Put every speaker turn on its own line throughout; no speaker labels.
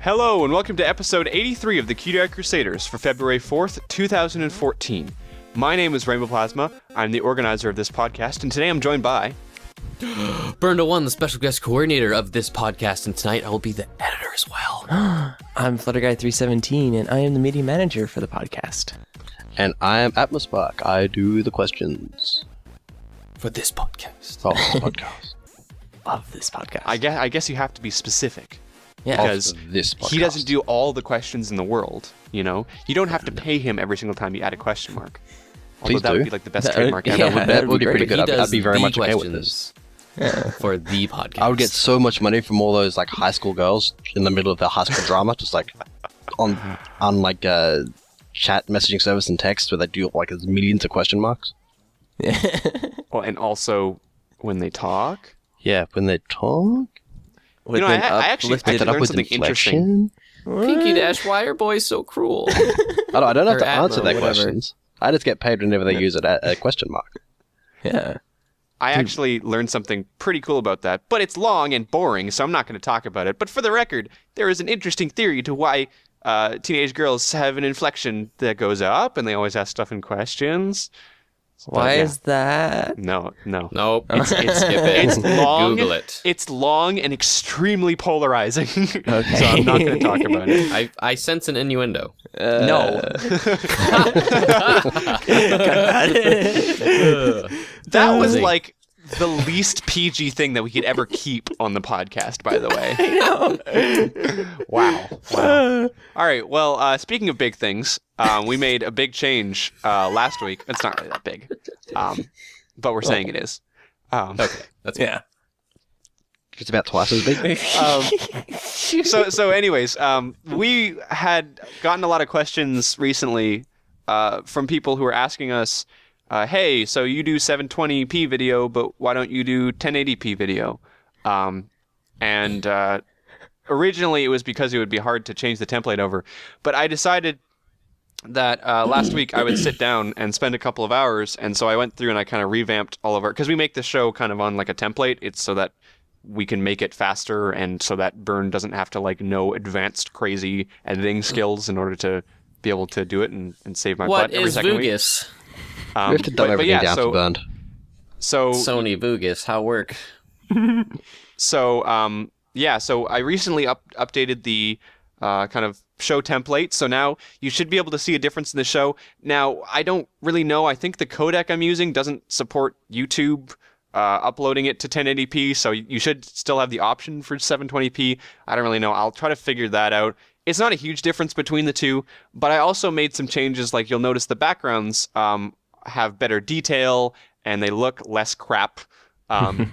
Hello and welcome to episode 83 of the Cutie Art Crusaders for February 4th, 2014. My name is Rainbow Plasma, I'm the organizer of this podcast, and today I'm joined by...
Burn1, the special guest coordinator of this podcast, and tonight I will be the editor as well.
I'm Flutterguy317, and I am the media manager for the podcast.
And I am Atmospark. I do the questions.
For this podcast.
Oh, this podcast.
Love this podcast.
I guess you have to be specific.
Yeah.
Because
this podcast.
he doesn't do all the questions in the world, you know? You don't have to pay him every single time you add a question mark. Although
Please
that
do.
would be like the best
That-
trademark
yeah,
ever.
that would be
great.
pretty good.
He
I'd be very
does
much
the
okay with this.
questions for the podcast.
I would get so much money from all those like high school girls in the middle of their high school drama, just like on like chat messaging service and text where they do like there's millions of question marks.
Well, and also when they talk.
Yeah, when they talk.
You know, I actually
Back that up
learned
with
something interesting.
inflection.
Pinky Dash, why are boys so cruel?
I don't have
Or
to
Atmo,
answer their
whatever.
questions. I just get paid whenever they use a question mark.
Yeah.
I actually learned something pretty cool about that, but it's long and boring, so I'm not going to talk about it. But for the record, there is an interesting theory to why teenage girls have an inflection that goes up, and they always ask stuff in questions.
Why
yeah.
is that?
No.
Nope.
It's
Skip it.
It's long.
Google it.
It's long and extremely polarizing, so I'm not going to talk about it.
I sense an innuendo.
No. That was like the least PG thing that we could ever keep on the podcast, by the way. Wow. All right. Well, speaking of big things, we made a big change last week. It's not really that big, but we're saying it is.
Okay, that's
Yeah.
It's about twice as big.
So anyways, we had gotten a lot of questions recently from people who were asking us, hey, so you do 720p video, but why don't you do 1080p video? And originally it was because it would be hard to change the template over. But I decided that last week I would sit down and spend a couple of hours. And so I went through and I kind of revamped all of our... Because we make the show kind of on like a template. It's so that we can make it faster and so that Burn doesn't have to like know advanced crazy editing skills in order to be able to do it and save my butt
What
every
is
second week.
Vugas?
We have to dumb everything down to burned.
So
Sony Vugas, how work?
so I recently updated the kind of show template. So now you should be able to see a difference in the show. Now, I don't really know. I think the codec I'm using doesn't support YouTube uploading it to 1080p, so you should still have the option for 720p. I don't really know. I'll try to figure that out. It's not a huge difference between the two, but I also made some changes. Like you'll notice the backgrounds have better detail and they look less crap.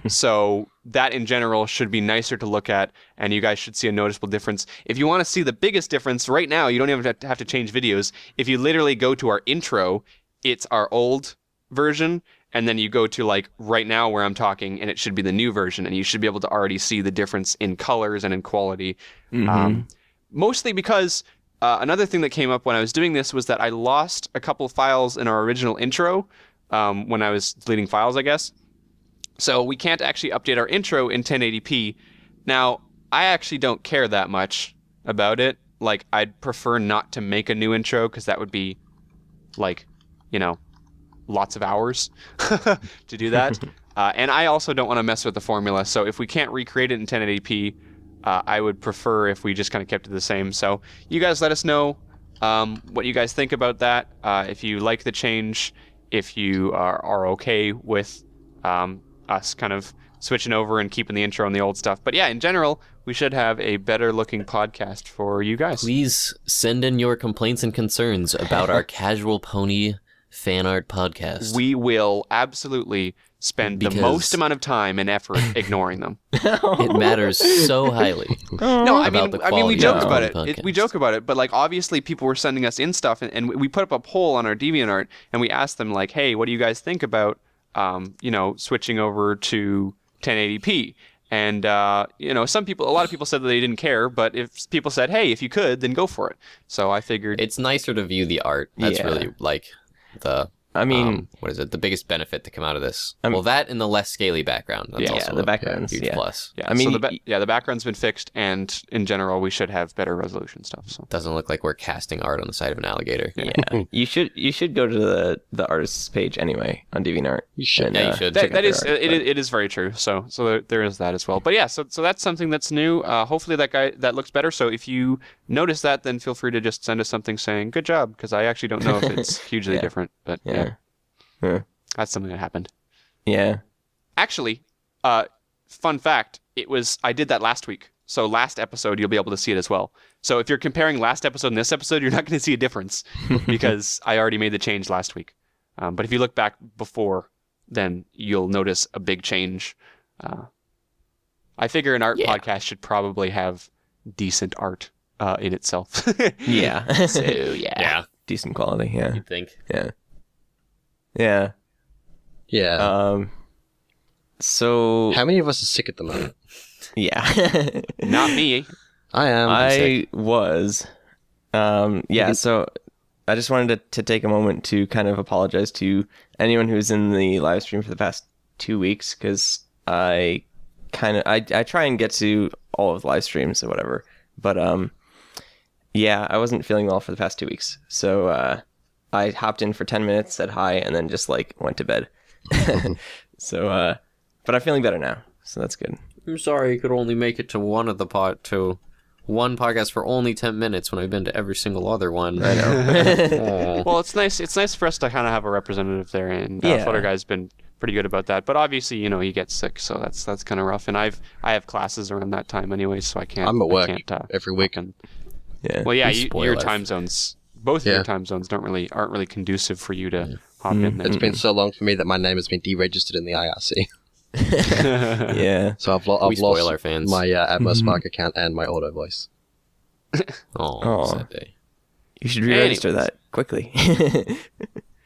So that in general should be nicer to look at, and you guys should see a noticeable difference. If you want to see the biggest difference right now, you don't even have to change videos. If you literally go to our intro, it's our old version, and then you go to like right now where I'm talking, and it should be the new version, and you should be able to already see the difference in colors and in quality. Mostly because another thing that came up when I was doing this was that I lost a couple files in our original intro when I was deleting files, I guess. So we can't actually update our intro in 1080p. Now, I actually don't care that much about it. Like, I'd prefer not to make a new intro because that would be like, you know, lots of hours to do that. And I also don't want to mess with the formula. So if we can't recreate it in 1080p, I would prefer if we just kind of kept it the same. So you guys let us know what you guys think about that. If you like the change, if you are okay with us kind of switching over and keeping the intro and the old stuff. But yeah, in general, we should have a better looking podcast for you guys.
Please send in your complaints and concerns about our Casual Pony fan art podcast.
We will absolutely spend the most amount of time and effort ignoring them.
It matters so highly.
No, I
about
mean,
the
we
quality
joke
of
about
the
it.
podcast.
We joke about it, but like obviously people were sending us in stuff, and we put up a poll on our DeviantArt, and we asked them like, "Hey, what do you guys think about, switching over to 1080p?" And a lot of people said that they didn't care, but if people said, "Hey, if you could, then go for it." So I figured
It's nicer to view the art. That's
Yeah.
really like the
I mean,
what is it? The biggest benefit to come out of this?
I mean-
Well, that and the less scaly background. That's
Yeah,
also
the
a
backgrounds,
huge
yeah.
plus.
Yeah,
I mean,
so the background's been fixed, and in general, we should have better resolution stuff. So
Doesn't look like we're casting art on the side of an alligator.
yeah, you should go to the artist's page anyway on DeviantArt.
You should.
Yeah, you should.
check out
that
their
is
art, but-
it is very true. So there is that as well. But yeah, so that's something that's new. Hopefully that looks better. So if you notice that, then feel free to just send us something saying good job, because I actually don't know if it's hugely
Yeah.
different. But
Yeah.
that's something that happened.
Yeah.
Actually, fun fact, I did that last week. So last episode, you'll be able to see it as well. So if you're comparing last episode and this episode, you're not going to see a difference because I already made the change last week. But if you look back before, then you'll notice a big change. I figure an art podcast should probably have decent art in itself.
Yeah.
So yeah.
Decent quality. Yeah.
You'd think.
Yeah. Yeah.
Yeah.
So
How many of us are sick at the moment?
yeah.
Not me.
I am. I'm sick.
I was. Yeah, so I just wanted to take a moment to kind of apologize to anyone who's in the live stream for the past 2 weeks, because I try and get to all of the live streams or whatever. But yeah, I wasn't feeling well for the past 2 weeks. So I hopped in for 10 minutes, said hi, and then just like went to bed. So but I'm feeling better now. So that's good.
I'm sorry you could only make it to one podcast for only 10 minutes when I've been to every single other one.
I know.
Aw.
Well, it's nice. It's nice for us to kind of have a representative there, and
Yeah.
Flutter Guy's been pretty good about that. But obviously, he gets sick, so that's kind of rough. And I have classes around that time anyway, so I can't.
I'm at work
I can't,
every week.
fucking-
Yeah.
Well, yeah,
You spoil
your
life.
time zones, both of
Yeah.
your time zones, aren't really conducive for you to hop in there.
It's been so long for me that my name has been deregistered in the IRC.
Yeah.
So I've
We spoil
lost
our fans.
my Atmos Spark account and my auto voice.
Oh,
Aw.
sad day.
You should re-register
Anyways.
that quickly.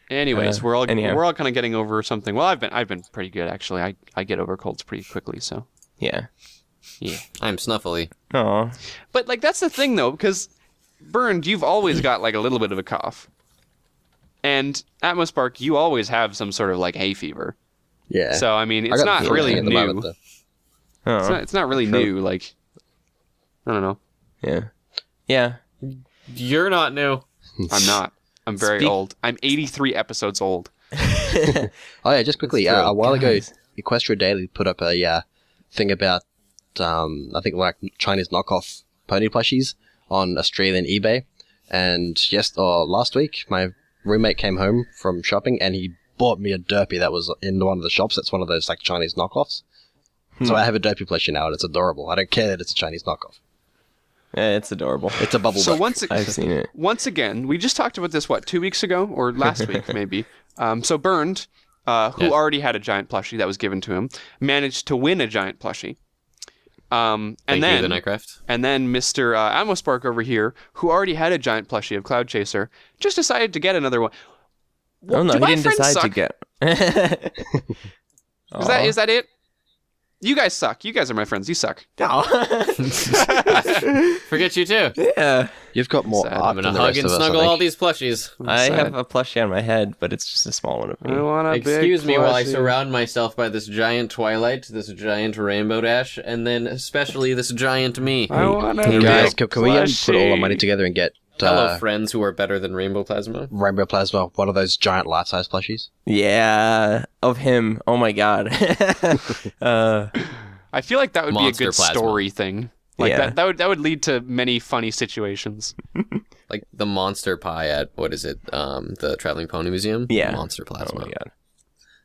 Anyways, we're all
anyhow.
kind of getting over something. Well, I've been pretty good actually. I get over colds pretty quickly, so
Yeah.
yeah.
I'm snuffly.
Oh.
But like that's the thing though, because Burned, you've always got like a little bit of a cough, and Atmos Spark, you always have some sort of like hay fever.
Yeah.
So I mean,
I
it's
got
not
the flu
really
at the
new.
moment, though.
Oh.
It's not really new. Like I don't know.
Yeah. Yeah.
You're not new.
I'm not. I'm very
Speak-
old. I'm 83 episodes old.
Oh yeah, just quickly.
That's true.
A while ago,
Guys.
Equestria Daily put up a thing about I think like Chinese knockoff pony plushies on Australian eBay. And last week, my roommate came home from shopping and he bought me a derpy that was in one of the shops. That's one of those like Chinese knockoffs. So I have a derpy plushie now, and it's adorable. I don't care that it's a Chinese knockoff.
Yeah, it's adorable.
It's a bubble
So
duck.
I've seen it.
once again, we just talked about this 2 weeks ago or last week maybe. So Burned, who
Yeah.
already had a giant plushie that was given to him, managed to win a giant plushie.
Thank
And
you, the
then
Nightcraft.
Mr. Atmospark over here, who already had a giant plushie of Cloud Chaser, just decided to get another one.
Oh no,
Do
he
my
didn't
friends
decide to
suck?
get.
Is that it? You guys suck. You guys are my friends. You suck.
Forget you too.
Yeah.
You've got more
Sad.
art
I'm
than
gonna
the
hug
rest
and
of us, I
snuggle all
think.
these plushies.
I
sad.
have a plushie on my head, but it's just a small one of me.
I want a
Excuse
big
me while I
plushie.
surround myself by this giant Twilight, this giant Rainbow Dash, and then especially this giant me.
I want a
Hey,
big
Guys, can we put all our
plushie.
money together and get
Hello, friends who are better than Rainbow Plasma.
Rainbow Plasma, one of those giant life-size plushies?
Yeah, of him. Oh my god.
I feel like that would
Monster
be a good
plasma.
story thing. Like
Yeah.
that would lead to many funny situations.
Like the monster pie at, what is it, the Traveling Pony Museum?
Yeah.
Monster
Oh
Plasma.
my god.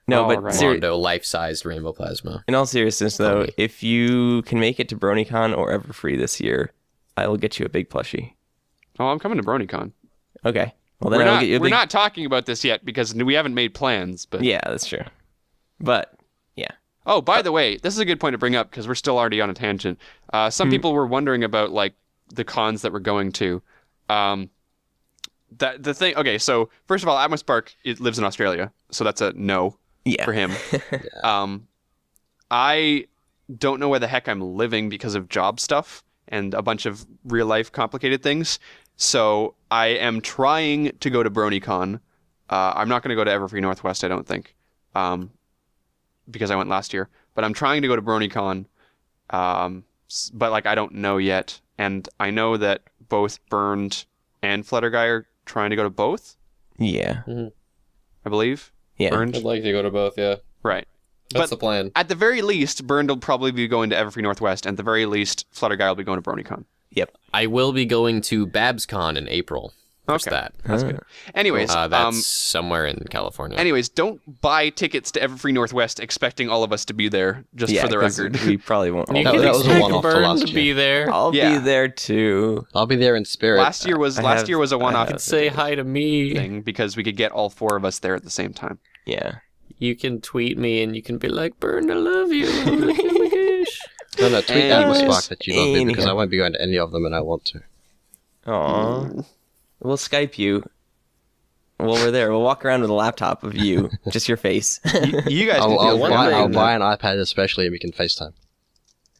No,
Oh,
but
right.
Mondo, life-sized Rainbow Plasma.
in all seriousness, though,
Pony.
if you can make it to BronyCon or Everfree this year, I will get you a big plushie.
Oh, I'm coming to BronyCon.
Okay. Well, then I'll get you a
We're
big.
not talking about this yet because we haven't made plans. But
Yeah, that's true. But yeah.
oh, by the way, this is a good point to bring up because we're still already on a tangent. Some people were wondering about like the cons that we're going to. That the thing. Okay, so first of all, Atmos Spark lives in Australia, so that's a no
Yeah.
for him. I don't know where the heck I'm living because of job stuff and a bunch of real life complicated things. So I am trying to go to BronyCon, I'm not going to go to Everfree Northwest, I don't think, because I went last year. But I'm trying to go to BronyCon, but like I don't know yet. And I know that both Burned and Flutterguy are trying to go to both.
Yeah.
I believe.
Yeah.
Burned.
I'd like to go to both, yeah.
Right.
That's
But
the plan.
at the very least, Burned will probably be going to Everfree Northwest, and at the very least, Flutterguy will be going to BronyCon.
Yep.
I will be going to BabsCon in April. What's
Okay.
that?
That's good. Anyways,
That's somewhere in California.
anyways, don't buy tickets to Everfree Northwest expecting all of us to be there, just
Yeah,
for the
'cause
record.
we probably won't.
You
all
can
be
that was a
there.
expect
one-off for
Burn
last
to
year.
be there.
I'll
Yeah.
be there too.
I'll be there in spirit.
Last year was a one-off
have-
Say hi to me.
thing because we could get all 4 of us there at the same time.
Yeah.
You can tweet me and you can be like, Burn, I love you. Oh my gosh.
No, tweet out
Anyways,
Spark that you love me because
anyhow.
I won't be going to any of them and I want to.
Aw. We'll Skype you. While we're there, we'll walk around with a laptop of you, just your face.
You guys
I'll,
can
I'll,
feel
buy,
free.
I'll buy an iPad especially and we can FaceTime.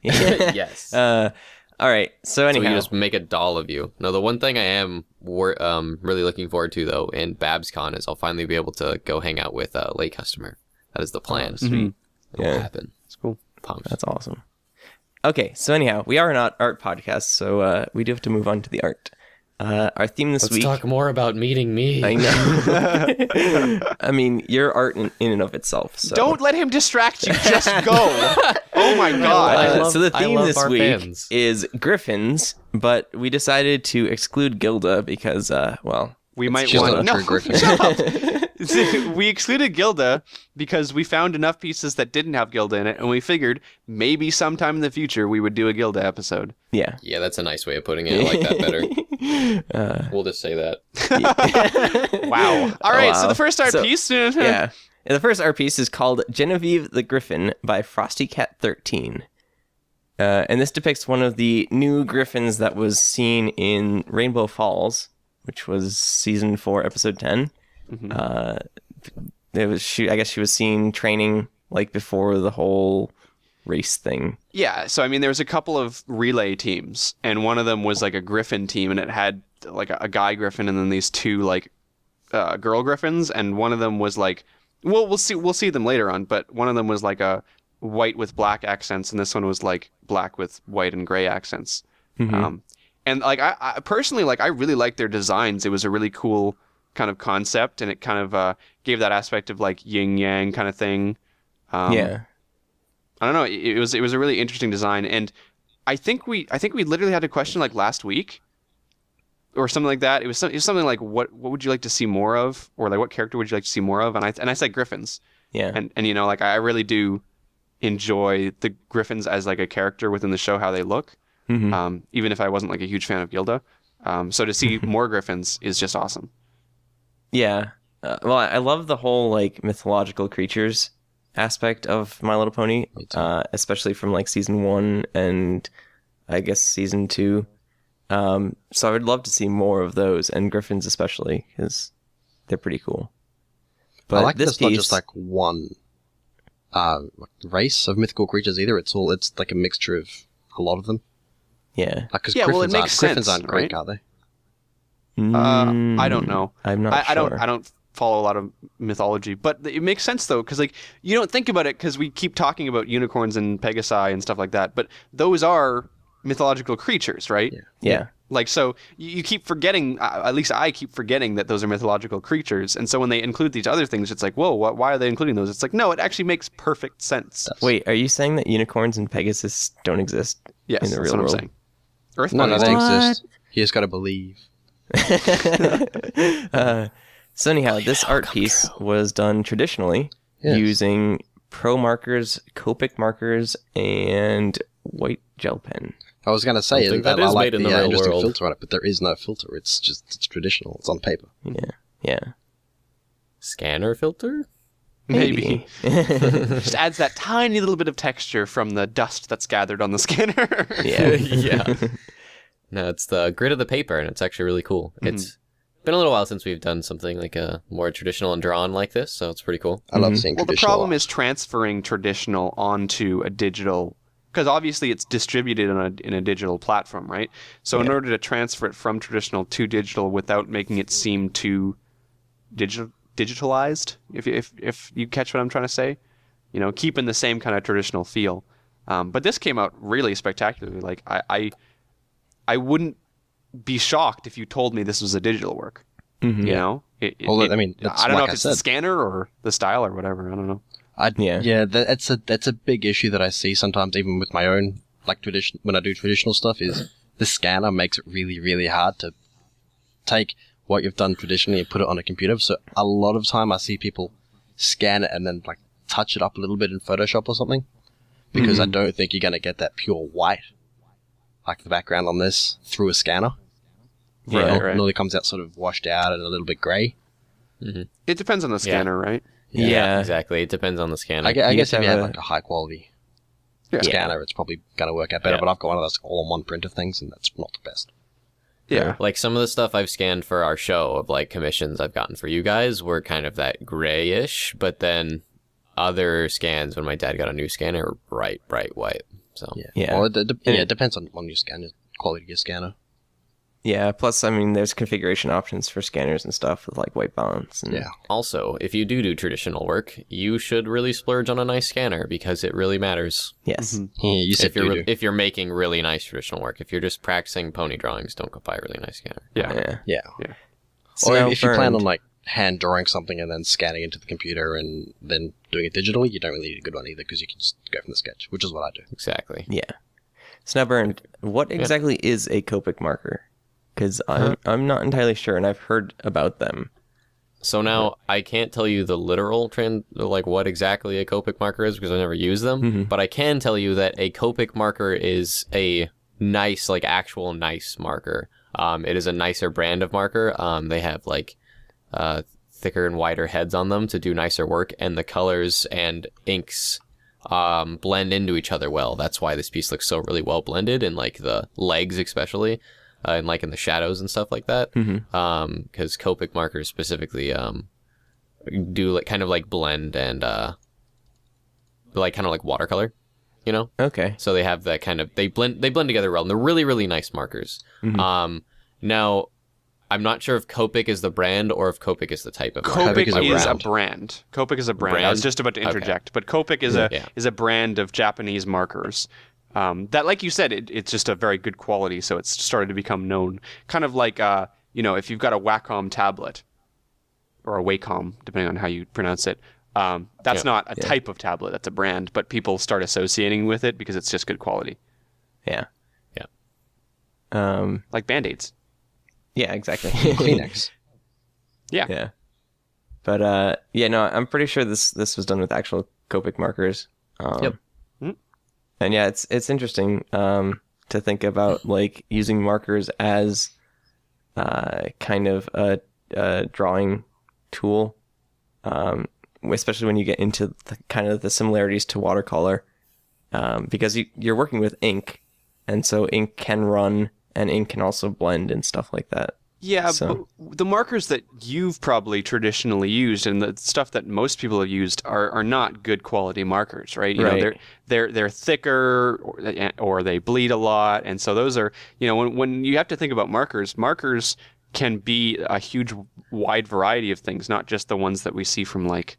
Yes.
All right. So
So
anyhow,
you just make a doll of you. No, the one thing I am really looking forward to, though, in BabsCon is I'll finally be able to go hang out with Lay Customer. That is the plan.
Mhm.
It'll
Yeah.
happen.
It's cool.
Pumped.
that's awesome. Okay. So anyhow, we are an art podcast, so we do have to move on to the art. Our theme this
Let's
week.
talk more about meeting me.
I know. I mean, your art in and of itself. So.
Don't let him distract you. Just go. Oh my god.
I love-
So the
I
theme
love
this
our
week
fans.
is Gryphons, but we decided to exclude Gilda because, well,
We might
She's
want
not a true Griffin.
Shut up. We excluded Gilda because we found enough pieces that didn't have Gilda in it, and we figured maybe sometime in the future we would do a Gilda episode.
yeah.
Yeah, that's a nice way of putting it. I like that better. We'll just say that.
Wow. All right. So
wow.
the first art
So-
piece.
Yeah. And the first art piece is called Genevieve the Griffin by Frostycat13. And this depicts one of the new Griffins that was seen in Rainbow Falls, which was season 4, episode 10. I guess she was seen training like before the whole race thing.
Yeah, so I mean, there was a couple of relay teams, and one of them was like a Griffin team, and it had like a guy Griffin, and then these 2 like girl Griffins, and one of them was like, well, we'll see them later on, but one of them was like a white with black accents, and this one was like black with white and gray accents. And like I personally, like I really liked their designs. It was a really cool kind of concept, and it kind of gave that aspect of like yin yang kind of thing.
Yeah.
I don't know. It was a really interesting design, and I think we literally had a question like last week, or something like that. It was something like what would you like to see more of, or like what character would you like to see more of? And I said Gryphons,
Yeah.
and you know, like I really do enjoy the Gryphons as like a character within the show, how they look. Even if I wasn't like a huge fan of Gilda, so to see more Gryphons is just awesome.
Yeah. Well, I love the whole like mythological creatures aspect of My Little Pony, especially from like season 1 and I guess season 2. So I would love to see more of those, and Gryphons especially, because they're pretty cool. But
I like
this
that it's not
piece,
just like one race of mythical creatures either. It's like a mixture of a lot of them.
yeah.
Because
Yeah, well, it
Gryphons
makes
Gryphons
sense,
aren't Greek,
right?
are they?
I don't know.
I'm not
I
sure.
I don't follow a lot of mythology, but it makes sense though, because like you don't think about it because we keep talking about unicorns and pegasi and stuff like that, but those are mythological creatures, right?
Yeah.
Like so, you keep forgetting. At least I keep forgetting that those are mythological creatures, and so when they include these other things, it's like, whoa, why are they including those? It's like, no, it actually makes perfect sense.
Wait, are you saying that unicorns and Pegasus don't exist
Yes,
in the
that's
real
what
world?
I'm saying. Earth
No,
bunnies
they
do.
exist. You just got to believe.
So anyhow, this art piece was done traditionally
Yes.
using pro markers, Copic markers, and white gel pen.
I was going to say
Something
that
that
I
is
like
made in
the
the real
interesting
world.
filter on it, but there is no filter. It's traditional. It's on paper.
Yeah.
Scanner filter?
Maybe. Just adds that tiny little bit of texture from the dust that's gathered on the scanner.
Yeah.
Yeah. No, it's the grit of the paper, and it's actually really cool. It's been a little while since we've done something like a more traditional and drawn like this, so it's pretty cool.
I love seeing
Well, the
traditional
problem
art.
is transferring traditional onto a digital, because obviously it's distributed in a digital platform, right? So in order to transfer it from traditional to digital without making it seem too digitalized. If you catch what I'm trying to say, you know, keeping the same kind of traditional feel. But this came out really spectacularly. Like I wouldn't be shocked if you told me this was a digital work.
Mhm.
You know,
Well, I mean, that's
I don't know
like
if
I
it's the
said.
scanner or the style or whatever. I don't know.
That's a big issue that I see sometimes, even with my own tradition. When I do traditional stuff, is the scanner makes it really, really hard to take what you've done traditionally and put it on a computer. So a lot of time I see people scan it and then like touch it up a little bit in Photoshop or something, because I don't think you're going to get that pure white, like the background on this, through a scanner.
Yeah,
right.
It normally comes out sort of washed out and a little bit grey.
It depends on the scanner, right?
Yeah.
Exactly. It depends on the scanner.
I guess
have
if you have
a-
like a high quality
Yeah.
scanner, it's probably going to work out better.
Yeah.
But I've got one of those all-in-one printer things, and that's not the best.
Yeah.
Like some of the stuff I've scanned for our show of like commissions I've gotten for you guys were kind of that grayish, but then other scans when my dad got a new scanner were bright white. So
Yeah.
Well, it depends on your scanner, quality of your scanner.
Yeah, plus, I mean, there's configuration options for scanners and stuff with like white balance. And,
Yeah.
also, if you do traditional work, you should really splurge on a nice scanner because it really matters.
Yes.
Yeah, you said
If you're making really nice traditional work, if you're just practicing pony drawings, don't go buy a really nice scanner.
Yeah.
Yeah.
Yeah.
So
Or
now
if you plan
burned.
on like hand drawing something and then scanning into the computer and then doing it digitally, you don't really need a good one either, because you can just go from the sketch, which is what I do.
Exactly.
Yeah. So now, Bernd, what exactly is a Copic marker? Because I'm not entirely sure, and I've heard about them.
So now I can't tell you the literal like what exactly a Copic marker is because I never use them, but I can tell you that a Copic marker is a nice, like actual nice marker. It is a nicer brand of marker. They have like thicker and wider heads on them to do nicer work, and the colors and inks blend into each other well. That's why this piece looks so really well blended, and like the legs especially. And like in the shadows and stuff like that, because Copic markers specifically do like kind of like blend and like kind of like watercolor, you know.
Okay.
So they have that kind of they blend together well, and they're really really nice markers. Now, I'm not sure if Copic is the brand or if Copic is the type of marker.
Copic
is a
is a
brand.
brand. Copic is a brand. I
Brand?
was just about to interject, but Copic is a brand of Japanese markers. That, like you said, it's just a very good quality, so it's started to become known. Kind of like, if you've got a Wacom tablet, or a Wacom, depending on how you pronounce it, that's not a type of tablet, that's a brand, but people start associating with it because it's just good quality.
Yeah.
Yeah.
Like Band-Aids.
Yeah, exactly.
Kleenex.
Yeah.
Yeah. But I'm pretty sure this was done with actual Copic markers.
Yep.
And yeah, it's interesting to think about like using markers as kind of a drawing tool, especially when you get into kind of the similarities to watercolor, because you're working with ink, and so ink can run and ink can also blend and stuff like that.
Yeah,
So-
but the markers that you've probably traditionally used and the stuff that most people have used are not good quality markers, right? You know,
Right.
they're thicker or they bleed a lot, and so those are, when you have to think about markers can be a huge wide variety of things, not just the ones that we see from like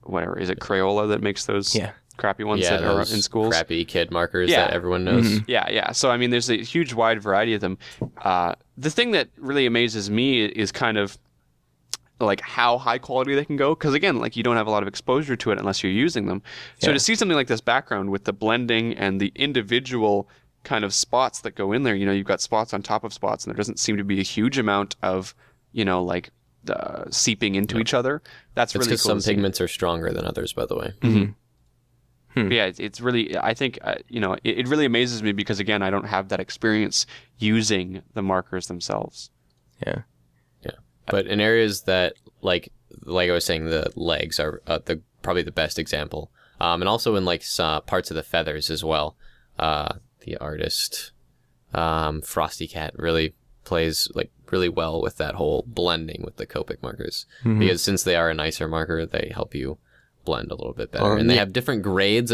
whatever, is it Crayola that makes those crappy ones that are
those
in schools?
crappy kid markers
Yeah.
that everyone knows.
Yeah. So, I mean, there's a huge wide variety of them. The thing that really amazes me is kind of like how high quality they can go. Because, again, like you don't have a lot of exposure to it unless you're using them. So to see something like this background with the blending and the individual kind of spots that go in there, you've got spots on top of spots, and there doesn't seem to be a huge amount of, seeping into each other. That's
It's
really
because
cool
some
to see.
pigments are stronger than others, by the way.
But yeah, it's really, I think, it really amazes me because, again, I don't have that experience using the markers themselves.
Yeah.
But in areas that, like I was saying, the legs are probably the best example. And also in like parts of the feathers as well. The artist, Frosty Cat, really plays like really well with that whole blending with the Copic markers. Because since they are a nicer marker, they help you blend a little bit better. And they have different grades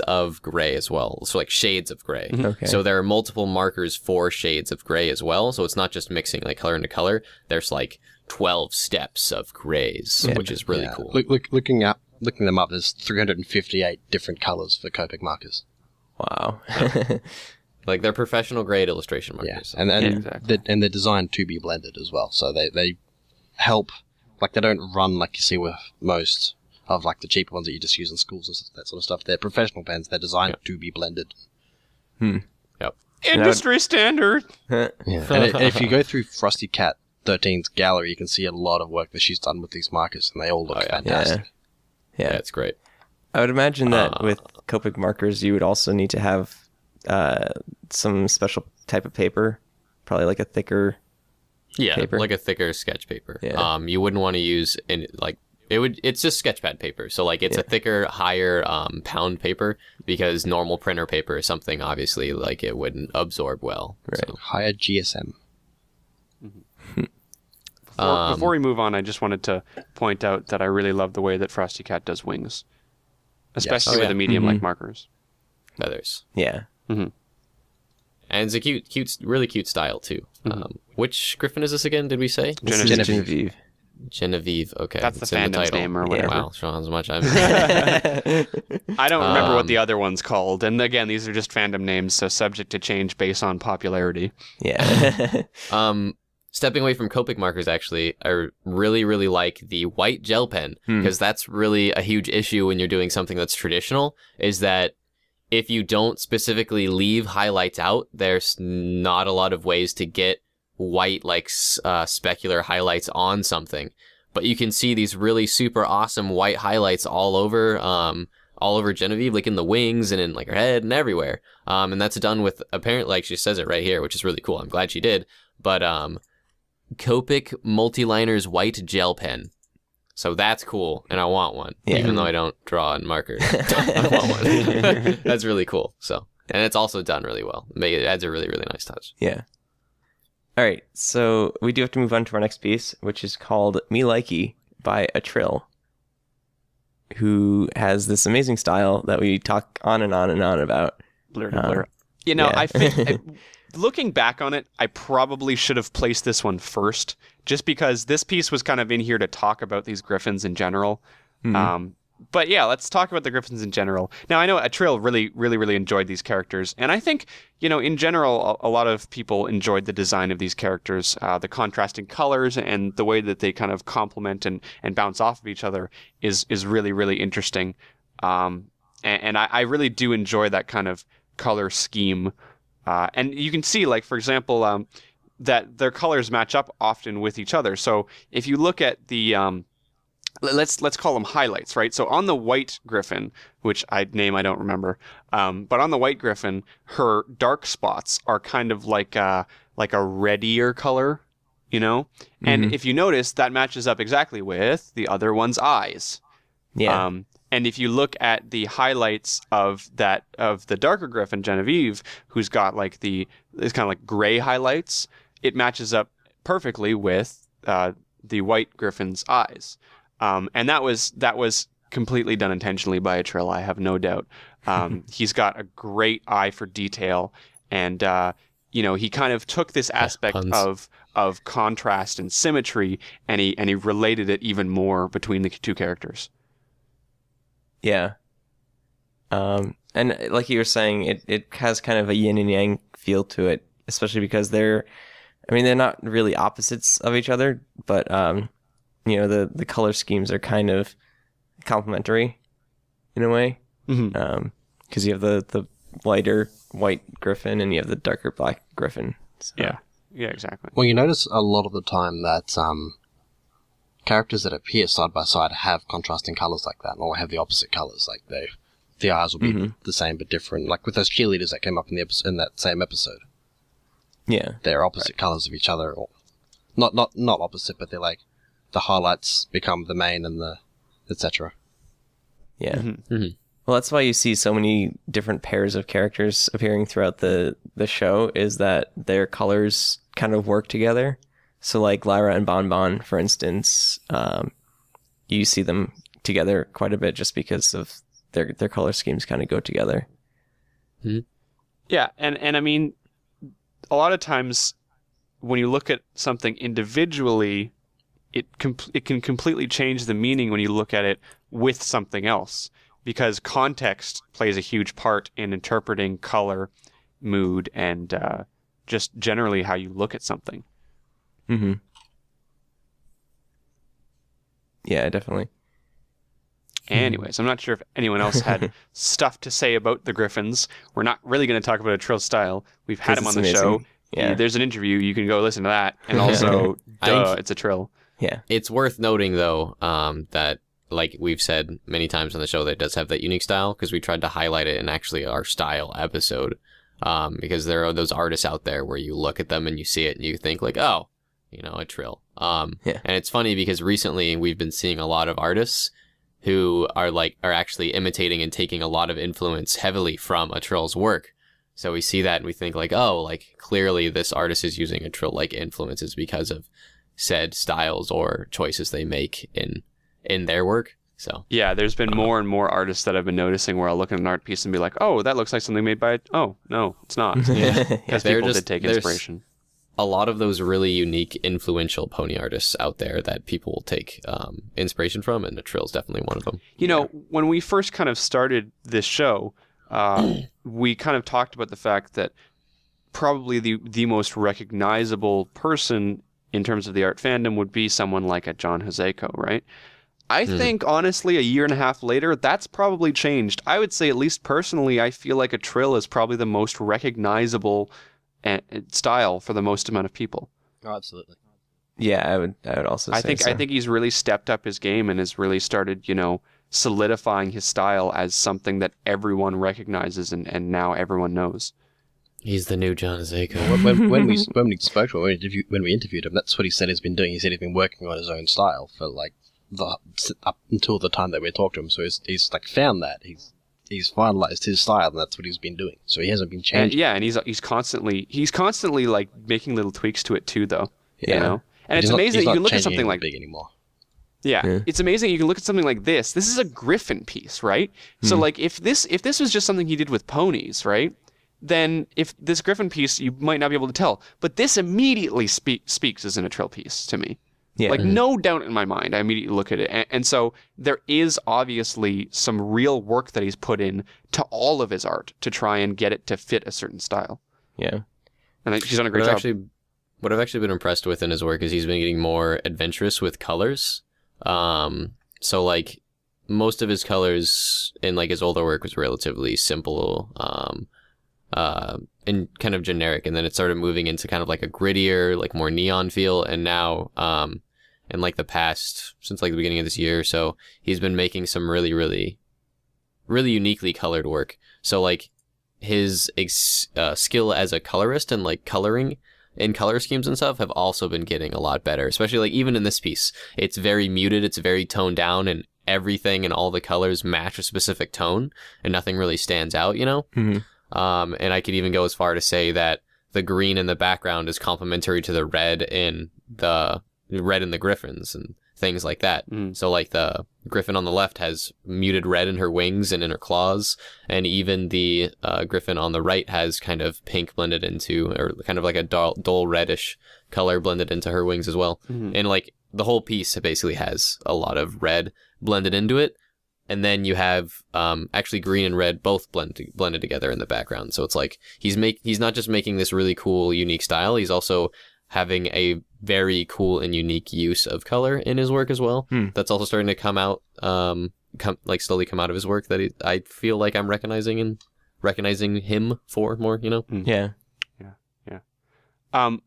of gray as well. So like shades of gray.
Okay.
So there are multiple markers for shades of gray as well. So it's not just mixing like color into color. There's like 12 steps of grays, which is really cool.
Looking them up, there's 358 different colors for Copic markers.
Wow.
Like they're professional grade illustration
Yeah,
markers.
and they're designed to be blended as well. So they help, like they don't run like you see with most of like the cheaper ones that you just use in schools and that sort of stuff. They're professional pens. They're designed to be blended.
Yep.
Industry standard.
Yeah. And if you go through Frosty Cat 13's gallery, you can see a lot of work that she's done with these markers, and they all look fantastic.
Yeah, it's great.
I would imagine that with Copic markers, you would also need to have some special type of paper, probably like a thicker paper.
Like a thicker sketch paper.
Yeah.
You wouldn't want to use it's just sketchpad paper. So like it's a thicker, higher pound paper, because normal printer paper is something obviously like it wouldn't absorb well.
Right.
So.
Higher GSM.
Before we move on, I just wanted to point out that I really love the way that Frosty Cat does wings, especially with the medium-like markers.
Feathers.
Yeah.
And it's a really cute style too. Which Gryphon is this again? Did we say?
Genevieve.
Genevieve. Okay,
That's the
it's in
fandom's
title.
name or whatever.
Wow, Sean's much.
I don't remember what the other one's called. And again, these are just fandom names, so subject to change based on popularity.
Yeah.
Stepping away from Copic markers, actually, I really, really like the white gel pen, because that's really a huge issue when you're doing something that's traditional, is that if you don't specifically leave highlights out, there's not a lot of ways to get white, like specular highlights on something. But you can see these really super awesome white highlights all over Genevieve, like in the wings and in like her head and everywhere. And that's done with, apparently, like she says it right here, which is really cool. I'm glad she did. But Copic Multiliners white gel pen. So that's cool, and I want one, even though I don't draw in marker. I want one. That's really cool. So, and it's also done really well. It adds a really, really nice touch.
Yeah. All right, so we do have to move on to our next piece, which is called Me Likey by a Trill, who has this amazing style that we talk on and on and on about.
Blur to blur. You know, I think looking back on it, I probably should have placed this one first, just because this piece was kind of in here to talk about these Gryphons in general. But yeah, let's talk about the Gryphons in general. Now, I know Atrill really, really, really enjoyed these characters, and I think, you know, in general, a lot of people enjoyed the design of these characters, the contrasting colors and the way that they kind of complement and bounce off of each other is really, really interesting. And I really do enjoy that kind of color scheme. And you can see, like, for example, that their colors match up often with each other. So if you look at the... let's call them highlights, right? So on the white Gryphon, which I don't remember, but on the white Gryphon, her dark spots are kind of like a reddier color, you know? And if you notice, that matches up exactly with the other one's eyes.
Yeah.
And if you look at the highlights of the darker Gryphon, Genevieve, who's got like it's kind of like gray highlights, it matches up perfectly with the white Gryphon's eyes. And that was completely done intentionally by Atrill, I have no doubt. He's got a great eye for detail, and you know, he kind of took this aspect of contrast and symmetry, and he related it even more between the two characters.
Yeah. And like you were saying, it has kind of a yin and yang feel to it, especially because they're not really opposites of each other, but you know, the color schemes are kind of complementary in a way. Because you have the lighter white Gryphon and you have the darker black Gryphon. So.
Yeah, exactly.
Well, you notice a lot of the time that characters that appear side by side have contrasting colors like that, or have the opposite colors. Like the eyes will be the same but different. Like with those cheerleaders that came up in that same episode.
Yeah,
they're opposite colors of each other, or not opposite, but they're like the highlights become the main and the etc.
Yeah. Well, that's why you see so many different pairs of characters appearing throughout the show, is that their colors kind of work together. So like Lyra and Bon, for instance, you see them together quite a bit just because of their color schemes kind of go together.
Yeah, and I mean, a lot of times when you look at something individually, it can completely change the meaning when you look at it with something else, because context plays a huge part in interpreting color, mood, and just generally how you look at something.
Mm-hmm. Yeah, definitely.
Anyways, I'm not sure if anyone else had stuff to say about the Gryphons. We're not really going to talk about a Trill style. We've had him on the
amazing.
show.
Yeah.
There's an interview. You can go listen to that. And also, it's a Trill.
Yeah.
It's worth noting, though, that, like we've said many times on the show, that it does have that unique style, because we tried to highlight it in actually our style episode. Because there are those artists out there where you look at them and you see it and you think, like, oh, a Trill. And it's funny because recently we've been seeing a lot of artists who are actually imitating and taking a lot of influence heavily from a Trill's work. So we see that and we think, like, oh, like, clearly this artist is using a Trill-like influences because of said styles or choices they make in their work. So
yeah, there's been more and more artists that I've been noticing where I'll look at an art piece and be like, oh, that looks like something made by oh no, it's not. Because people did take inspiration.
A lot of those really unique, influential pony artists out there that people will take inspiration from, and the Trill's definitely one of them.
When we first kind of started this show, we kind of talked about the fact that probably the most recognizable person in terms of the art fandom would be someone like a John Hoseko, right? I think, honestly, a year and a half later, that's probably changed. I would say, at least personally, I feel like a Trill is probably the most recognizable style for the most amount of people.
Oh, absolutely.
Yeah, I would also say
I think he's really stepped up his game and has really started, solidifying his style as something that everyone recognizes and now everyone knows.
He's the new John Hoseko.
When we spoke to him, when we interviewed him, that's what he said he's been doing. He said he's been working on his own style for up until the time that we talked to him. So he's like found that he's finalized his style, and that's what he's been doing. So he hasn't been changing.
And he's constantly like making little tweaks to it too, though.
Yeah.
And it's amazing that you can look at something like
big anymore.
Yeah, it's amazing you can look at something like this. This is a Gryphon piece, right? So like if this was just something he did with ponies, right? Then if this Gryphon piece, you might not be able to tell. But this immediately speaks as an Trill piece to me.
Yeah.
Like, no doubt in my mind, I immediately look at it. And so there is obviously some real work that he's put in to all of his art to try and get it to fit a certain style.
Yeah.
And he's done a great job.
What I've actually been impressed with in his work is he's been getting more adventurous with colors. So, like, most of his colors in, like, his older work was relatively simple, and kind of generic. And then it started moving into kind of like a grittier, like more neon feel. And now, in like the past, since like the beginning of this year or so, he's been making some really, really, really uniquely colored work. So like his skill as a colorist and like coloring in color schemes and stuff have also been getting a lot better, especially like even in this piece. It's very muted, it's very toned down, and everything and all the colors match a specific tone and nothing really stands out,
Mm-hmm.
And I could even go as far to say that the green in the background is complementary to the red in the Gryphons and things like that. So like the Gryphon on the left has muted red in her wings and in her claws, and even the Gryphon on the right has kind of pink blended into, or kind of like a dull reddish color blended into her wings as well. And like the whole piece basically has a lot of red blended into it. And then you have actually green and red both blended together in the background. So it's like he's not just making this really cool, unique style. He's also having a very cool and unique use of color in his work as well. That's also starting to come out, slowly come out of his work that I feel like I'm recognizing him for more.
Yeah.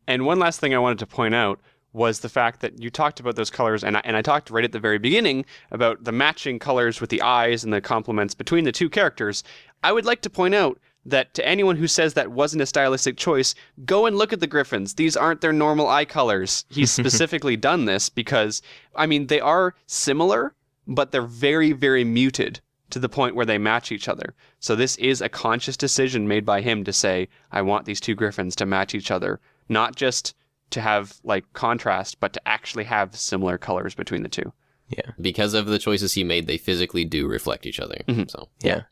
And one last thing I wanted to point out was the fact that you talked about those colors, and I talked right at the very beginning about the matching colors with the eyes and the complements between the two characters. I would like to point out that to anyone who says that wasn't a stylistic choice, go and look at the Gryphons. These aren't their normal eye colors. He's specifically done this because, I mean, they are similar, but they're very, very muted to the point where they match each other. So this is a conscious decision made by him to say, I want these two Gryphons to match each other, not just to have like contrast, but to actually have similar colors between the two.
Yeah.
Because of the choices he made, they physically do reflect each other. So
Yeah.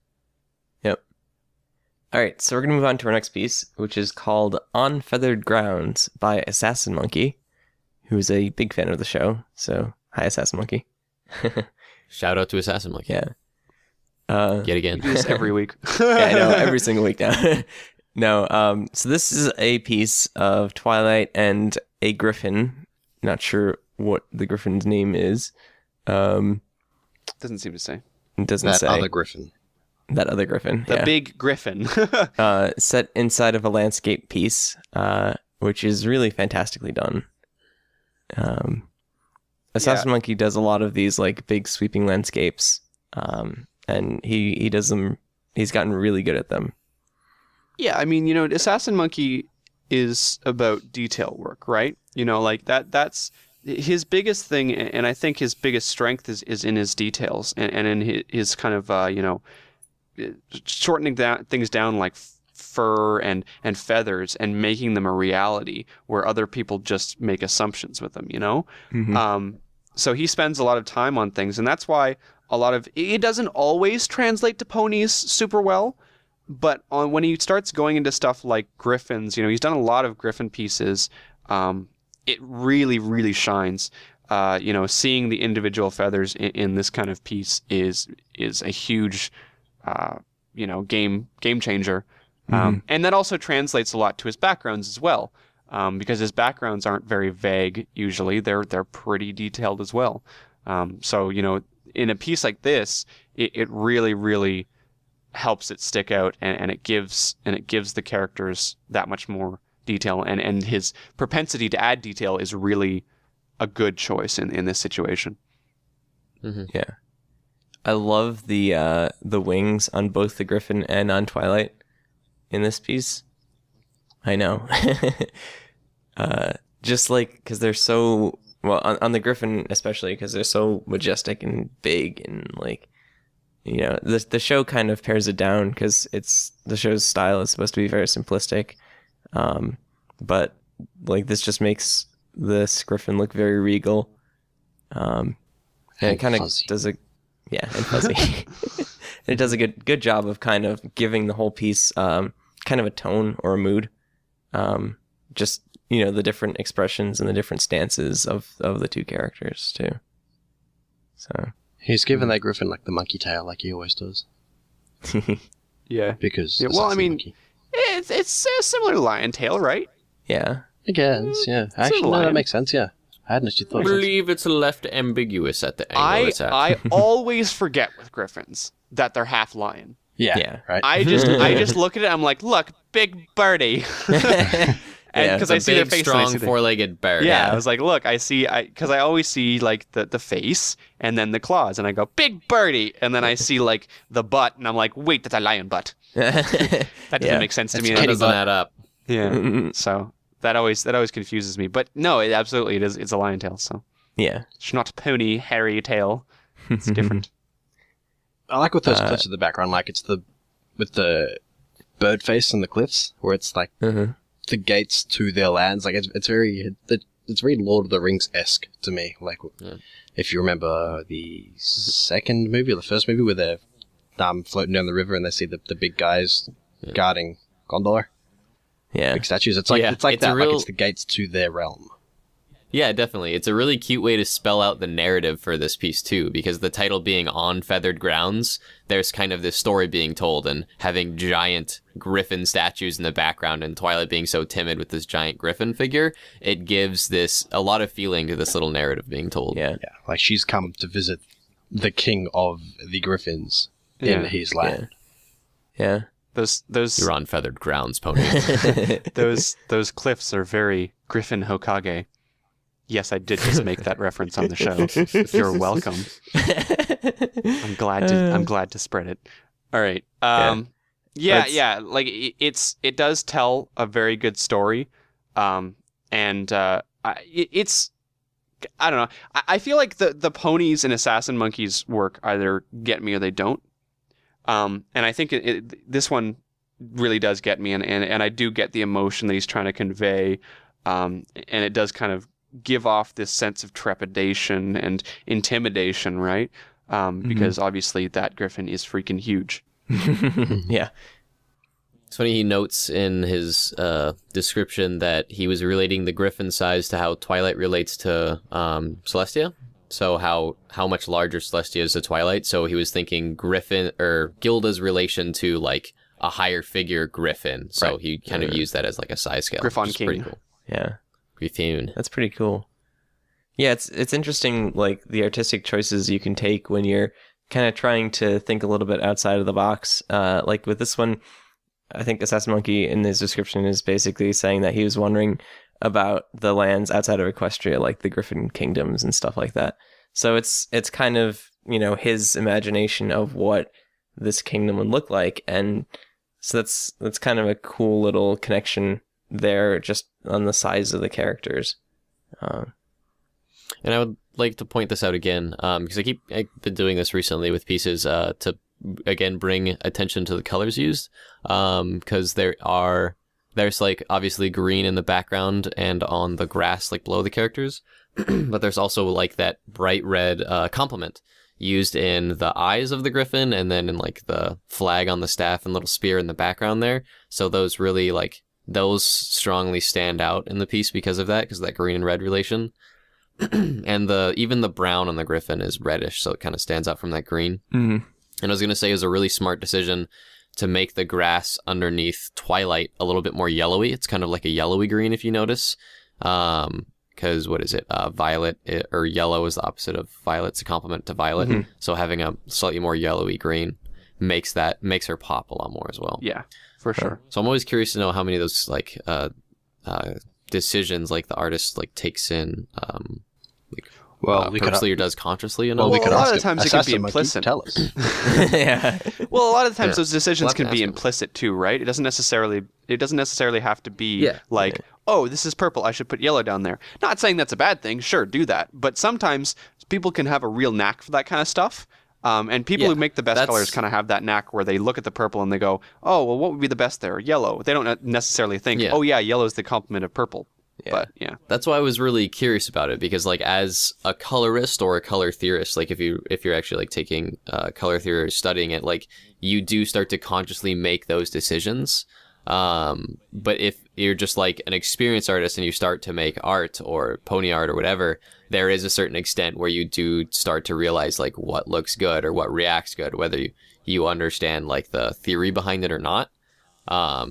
Yep. All right, so we're going to move on to our next piece, which is called On Feathered Grounds by Assassin Monkey, who's a big fan of the show. So hi, Assassin Monkey.
Shout out to Assassin Monkey.
Yeah.
Yet again.
Do this every week.
Yeah, I know, every single week now. No, so this is a piece of Twilight and a griffin. Not sure what the griffin's name is.
Doesn't seem to say.
It doesn't
That
say.
other griffin.
That other griffin.
The
yeah.
big griffin.
Set inside of a landscape piece, which is really fantastically done. Assassin Monkey does a lot of these like big sweeping landscapes, and he does them. He's gotten really good at them.
Yeah, I mean, Assassin Monkey is about detail work, right? Like that's his biggest thing, and I think his biggest strength is in his details and in his kind of, shortening things down like fur and feathers and making them a reality where other people just make assumptions with them,
Mm-hmm.
So he spends a lot of time on things, and that's why it doesn't always translate to ponies super well. But when he starts going into stuff like griffins, he's done a lot of griffin pieces. It really, really shines. Seeing the individual feathers in this kind of piece is a huge, game changer. And that also translates a lot to his backgrounds as well, because his backgrounds aren't very vague usually. They're pretty detailed as well. So in a piece like this, it really, really helps it stick out, and it gives the characters that much more detail, and his propensity to add detail is really a good choice in this situation.
Mm-hmm.
Yeah, I love the wings on both the griffin and on Twilight in this piece. I know, just like because they're so well on the griffin, especially because they're so majestic and big and like. The show kind of pares it down because the show's style is supposed to be very simplistic, but like this just makes this griffin look very regal, and it kind of does and fuzzy. And it does a good job of kind of giving the whole piece kind of a tone or a mood, just the different expressions and the different stances of the two characters too. So.
He's given that griffin like the monkey tail, like he always does.
Yeah.
Because
well, I mean,
monkey.
it's similar to lion tail, right?
Yeah.
I guess, yeah. Actually, no, that makes sense. Yeah, I hadn't actually
I
thought.
believe it's left ambiguous at the angle it's at.
I always forget with griffins that they're half lion.
Yeah, right.
I just look at it. I'm like, look, big birdie. And because I see their face,
strong, four-legged bird.
Yeah, I was like, look, because I always see like the face and then the claws, and I go, big birdie, and then I see like the butt, and I'm like, wait, that's a lion butt. That doesn't make sense to me.
That doesn't add up.
Yeah, so that always confuses me. But no, it absolutely is. It's a lion tail, so
yeah,
it's not pony hairy tail. It's different.
I like with those cliffs at the background, like it's with the bird face and the cliffs, where it's like. The gates to their lands, like it's very Lord of the Rings-esque to me. Like if you remember the second movie or the first movie where they're floating down the river and they see the big guys guarding Gondor, big statues. It's like that. Like it's the gates to their realm.
Yeah, definitely. It's a really cute way to spell out the narrative for this piece too, because the title being On Feathered Grounds, there's kind of this story being told, and having giant griffin statues in the background and Twilight being so timid with this giant griffin figure, it gives this a lot of feeling to this little narrative being told.
Yeah.
Like she's come to visit the king of the griffins in his land.
Yeah.
Those
You're on feathered grounds, pony.
those cliffs are very Griffin Hokage. Yes, I did just make that reference on the show. You're welcome. I'm glad to spread it. All right. Yeah. Like it does tell a very good story, it's I don't know. I feel like the ponies in Assassin Monkey's work either get me or they don't. And I think this one really does get me, and I do get the emotion that he's trying to convey, and it does kind of give off this sense of trepidation and intimidation, right? Because obviously that griffin is freaking huge.
Yeah.
It's funny, he notes in his description that he was relating the Gryphon size to how Twilight relates to Celestia. So how much larger Celestia is to Twilight. So he was thinking Gryphon or Gilda's relation to like a higher figure Gryphon. So
Right.
he kind of used that as like a size scale.
Gryphon
which is pretty
King.
cool.
Yeah.
Gryphon.
That's pretty cool. Yeah, it's interesting, like the artistic choices you can take when you're kind of trying to think a little bit outside of the box. Like with this one, I think Assassin Monkey in his description is basically saying that he was wondering about the lands outside of Equestria, like the Griffin kingdoms and stuff like that. So it's kind of, you know, his imagination of what this kingdom would look like, and so that's kind of a cool little connection there, just on the size of the characters.
And I would like to point this out again, because I've been doing this recently with pieces to, again, bring attention to the colors used, because there's like obviously green in the background and on the grass like below the characters, but there's also like that bright red complement used in the eyes of the Griffin, and then in like the flag on the staff and little spear in the background there. So those really like those strongly stand out in the piece because of that green and red relation. And even the brown on the Griffin is reddish, so it kind of stands out from that green.
Mm-hmm.
And I was going to say it was a really smart decision to make the grass underneath Twilight a little bit more yellowy. It's kind of like a yellowy green, if you notice. Because what is it? Violet or yellow is the opposite of violet. It's a complement to violet.
Mhm.
So having a slightly more yellowy green makes her pop a lot more as well.
Yeah, for sure.
So I'm always curious to know how many of those like decisions like the artist like takes in purposely or does consciously.
Well, we
Well,
could
a lot
ask
of
him.
times it can be
Assassin Monkey,
implicit.
Tell us.
Yeah.
Well, a lot of the times
Yeah.
those decisions
We'll have
can
to
be
ask him.
implicit too, right? It doesn't necessarily have to be
Yeah.
like, oh, this is purple, I should put yellow down there. Not saying that's a bad thing. Sure, do that. But sometimes people can have a real knack for that kind of stuff. And people
Yeah,
who make the best
that's-
colors kind of have that knack where they look at the purple and they go, oh, well, what would be the best there? Yellow. They don't necessarily think,
Yeah.
oh, yeah, yellow is the complement of purple.
Yeah.
But yeah.
That's why I was really curious about it, because like as a colorist or a color theorist, like if you're actually like taking color theory or studying it, like you do start to consciously make those decisions. But if you're just like an experienced artist and you start to make art or pony art or whatever, there is a certain extent where you do start to realize like what looks good or what reacts good, whether you understand like the theory behind it or not.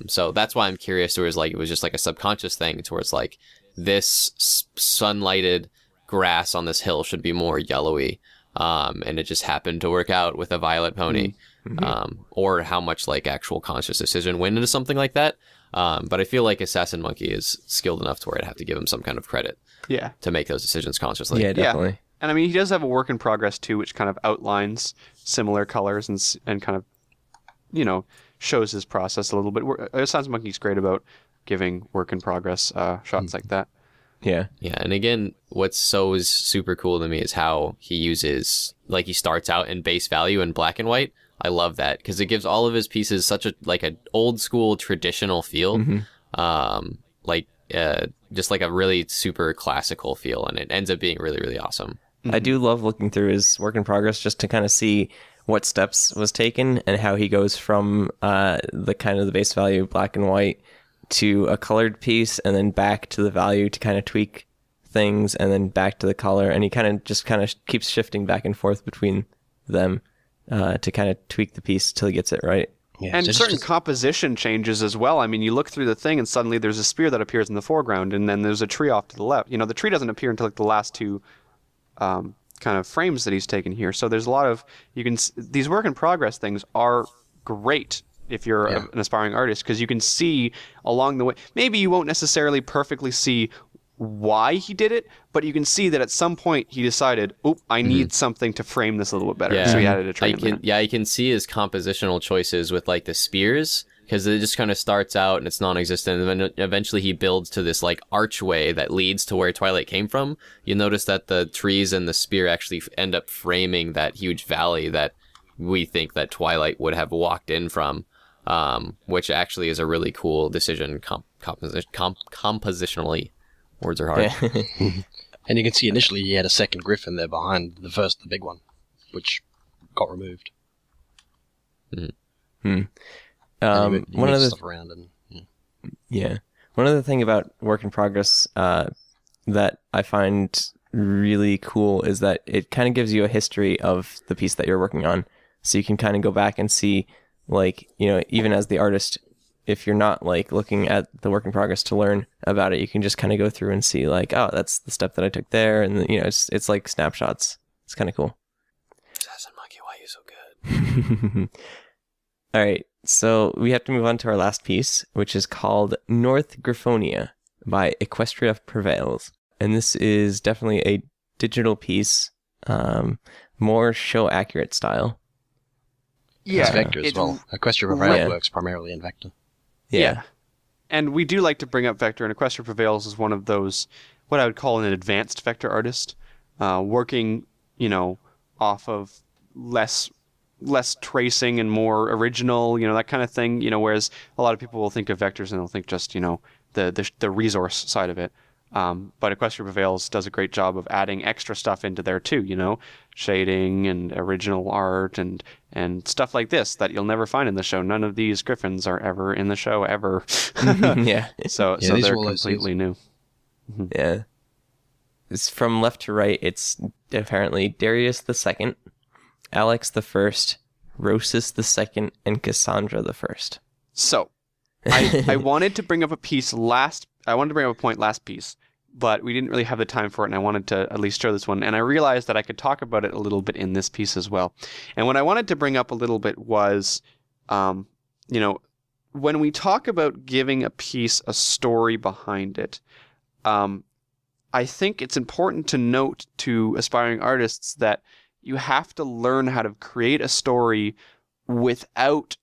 So that's why I'm curious towards like, it was just like a subconscious thing towards like this sunlighted grass on this hill should be more yellowy. And it just happened to work out with a violet pony. Or how much like actual conscious decision went into something like that. But I feel like Assassin Monkey is skilled enough to where I'd have to give him some kind of credit
Yeah.
to make those decisions consciously.
Yeah, definitely.
And I mean, he does have a work in progress too, which kind of outlines similar colors and kind of, you know, shows his process a little bit. Assassin Monkey's great about giving work in progress shots like that.
Yeah.
Yeah, and again, what's so is super cool to me is how he uses, like he starts out in base value in black and white. I love that because it gives all of his pieces such a like an old school traditional feel, just like a really super classical feel, and it ends up being really, really awesome.
I do love looking through his work in progress just to kind of see what steps was taken and how he goes from the kind of the base value black and white to a colored piece and then back to the value to kind of tweak things and then back to the color, and he kind of keeps shifting back and forth between them to kind of tweak the piece till he gets it right.
Yeah,
And
so
certain composition changes as well. I mean, you look through the thing and suddenly there's a spear that appears in the foreground and then there's a tree off to the left. You know, the tree doesn't appear until like the last two kind of frames that he's taken here. So there's a lot of, these work in progress things are great if you're an aspiring artist, because you can see along the way, maybe you won't necessarily perfectly see why he did it, but you can see that at some point he decided, I need something to frame this a little bit better.
Yeah.
So he added a tree in there.
I can see his compositional choices with like the spears, because it just kind of starts out and it's non-existent, and then eventually he builds to this like archway that leads to where Twilight came from. You notice that the trees and the spear actually end up framing that huge valley that we think that Twilight would have walked in from, which actually is a really cool decision compositionally. Words are hard.
And you can see initially he had a second Griffin there behind the big one, which got removed. And you
one
move
of the
stuff around and
Yeah. One other thing about work in progress that I find really cool is that it kind of gives you a history of the piece that you're working on. So you can kind of go back and see, like, even as the artist, if you're not like looking at the work in progress to learn about it, you can just kind of go through and see like, oh, that's the step that I took there. And, it's like snapshots. It's kind of cool.
Assassin Monkey, why are you so good?
All right. So we have to move on to our last piece, which is called North Gryphonia by Equestria Prevails. And this is definitely a digital piece, more show accurate style.
it's vector as well. Equestria Prevails works primarily in vector.
Yeah. And we do like to bring up vector, and Equestria Prevails is one of those, what I would call an advanced vector artist, working, off of less tracing and more original, that kind of thing, whereas a lot of people will think of vectors and they'll think just, the resource side of it. But Equestria Prevails does a great job of adding extra stuff into there too, shading and original art and stuff like this that you'll never find in the show. None of these Gryphons are ever in the show ever.
Yeah.
So
these
they're
are all
completely new.
Yeah. It's from left to right. It's apparently Darius II, Alex the First, Rosas the Second, and Cassandra the First.
So I wanted to bring up a point last piece, but we didn't really have the time for it, and I wanted to at least show this one. And I realized that I could talk about it a little bit in this piece as well. And what I wanted to bring up a little bit was, when we talk about giving a piece a story behind it, I think it's important to note to aspiring artists that you have to learn how to create a story without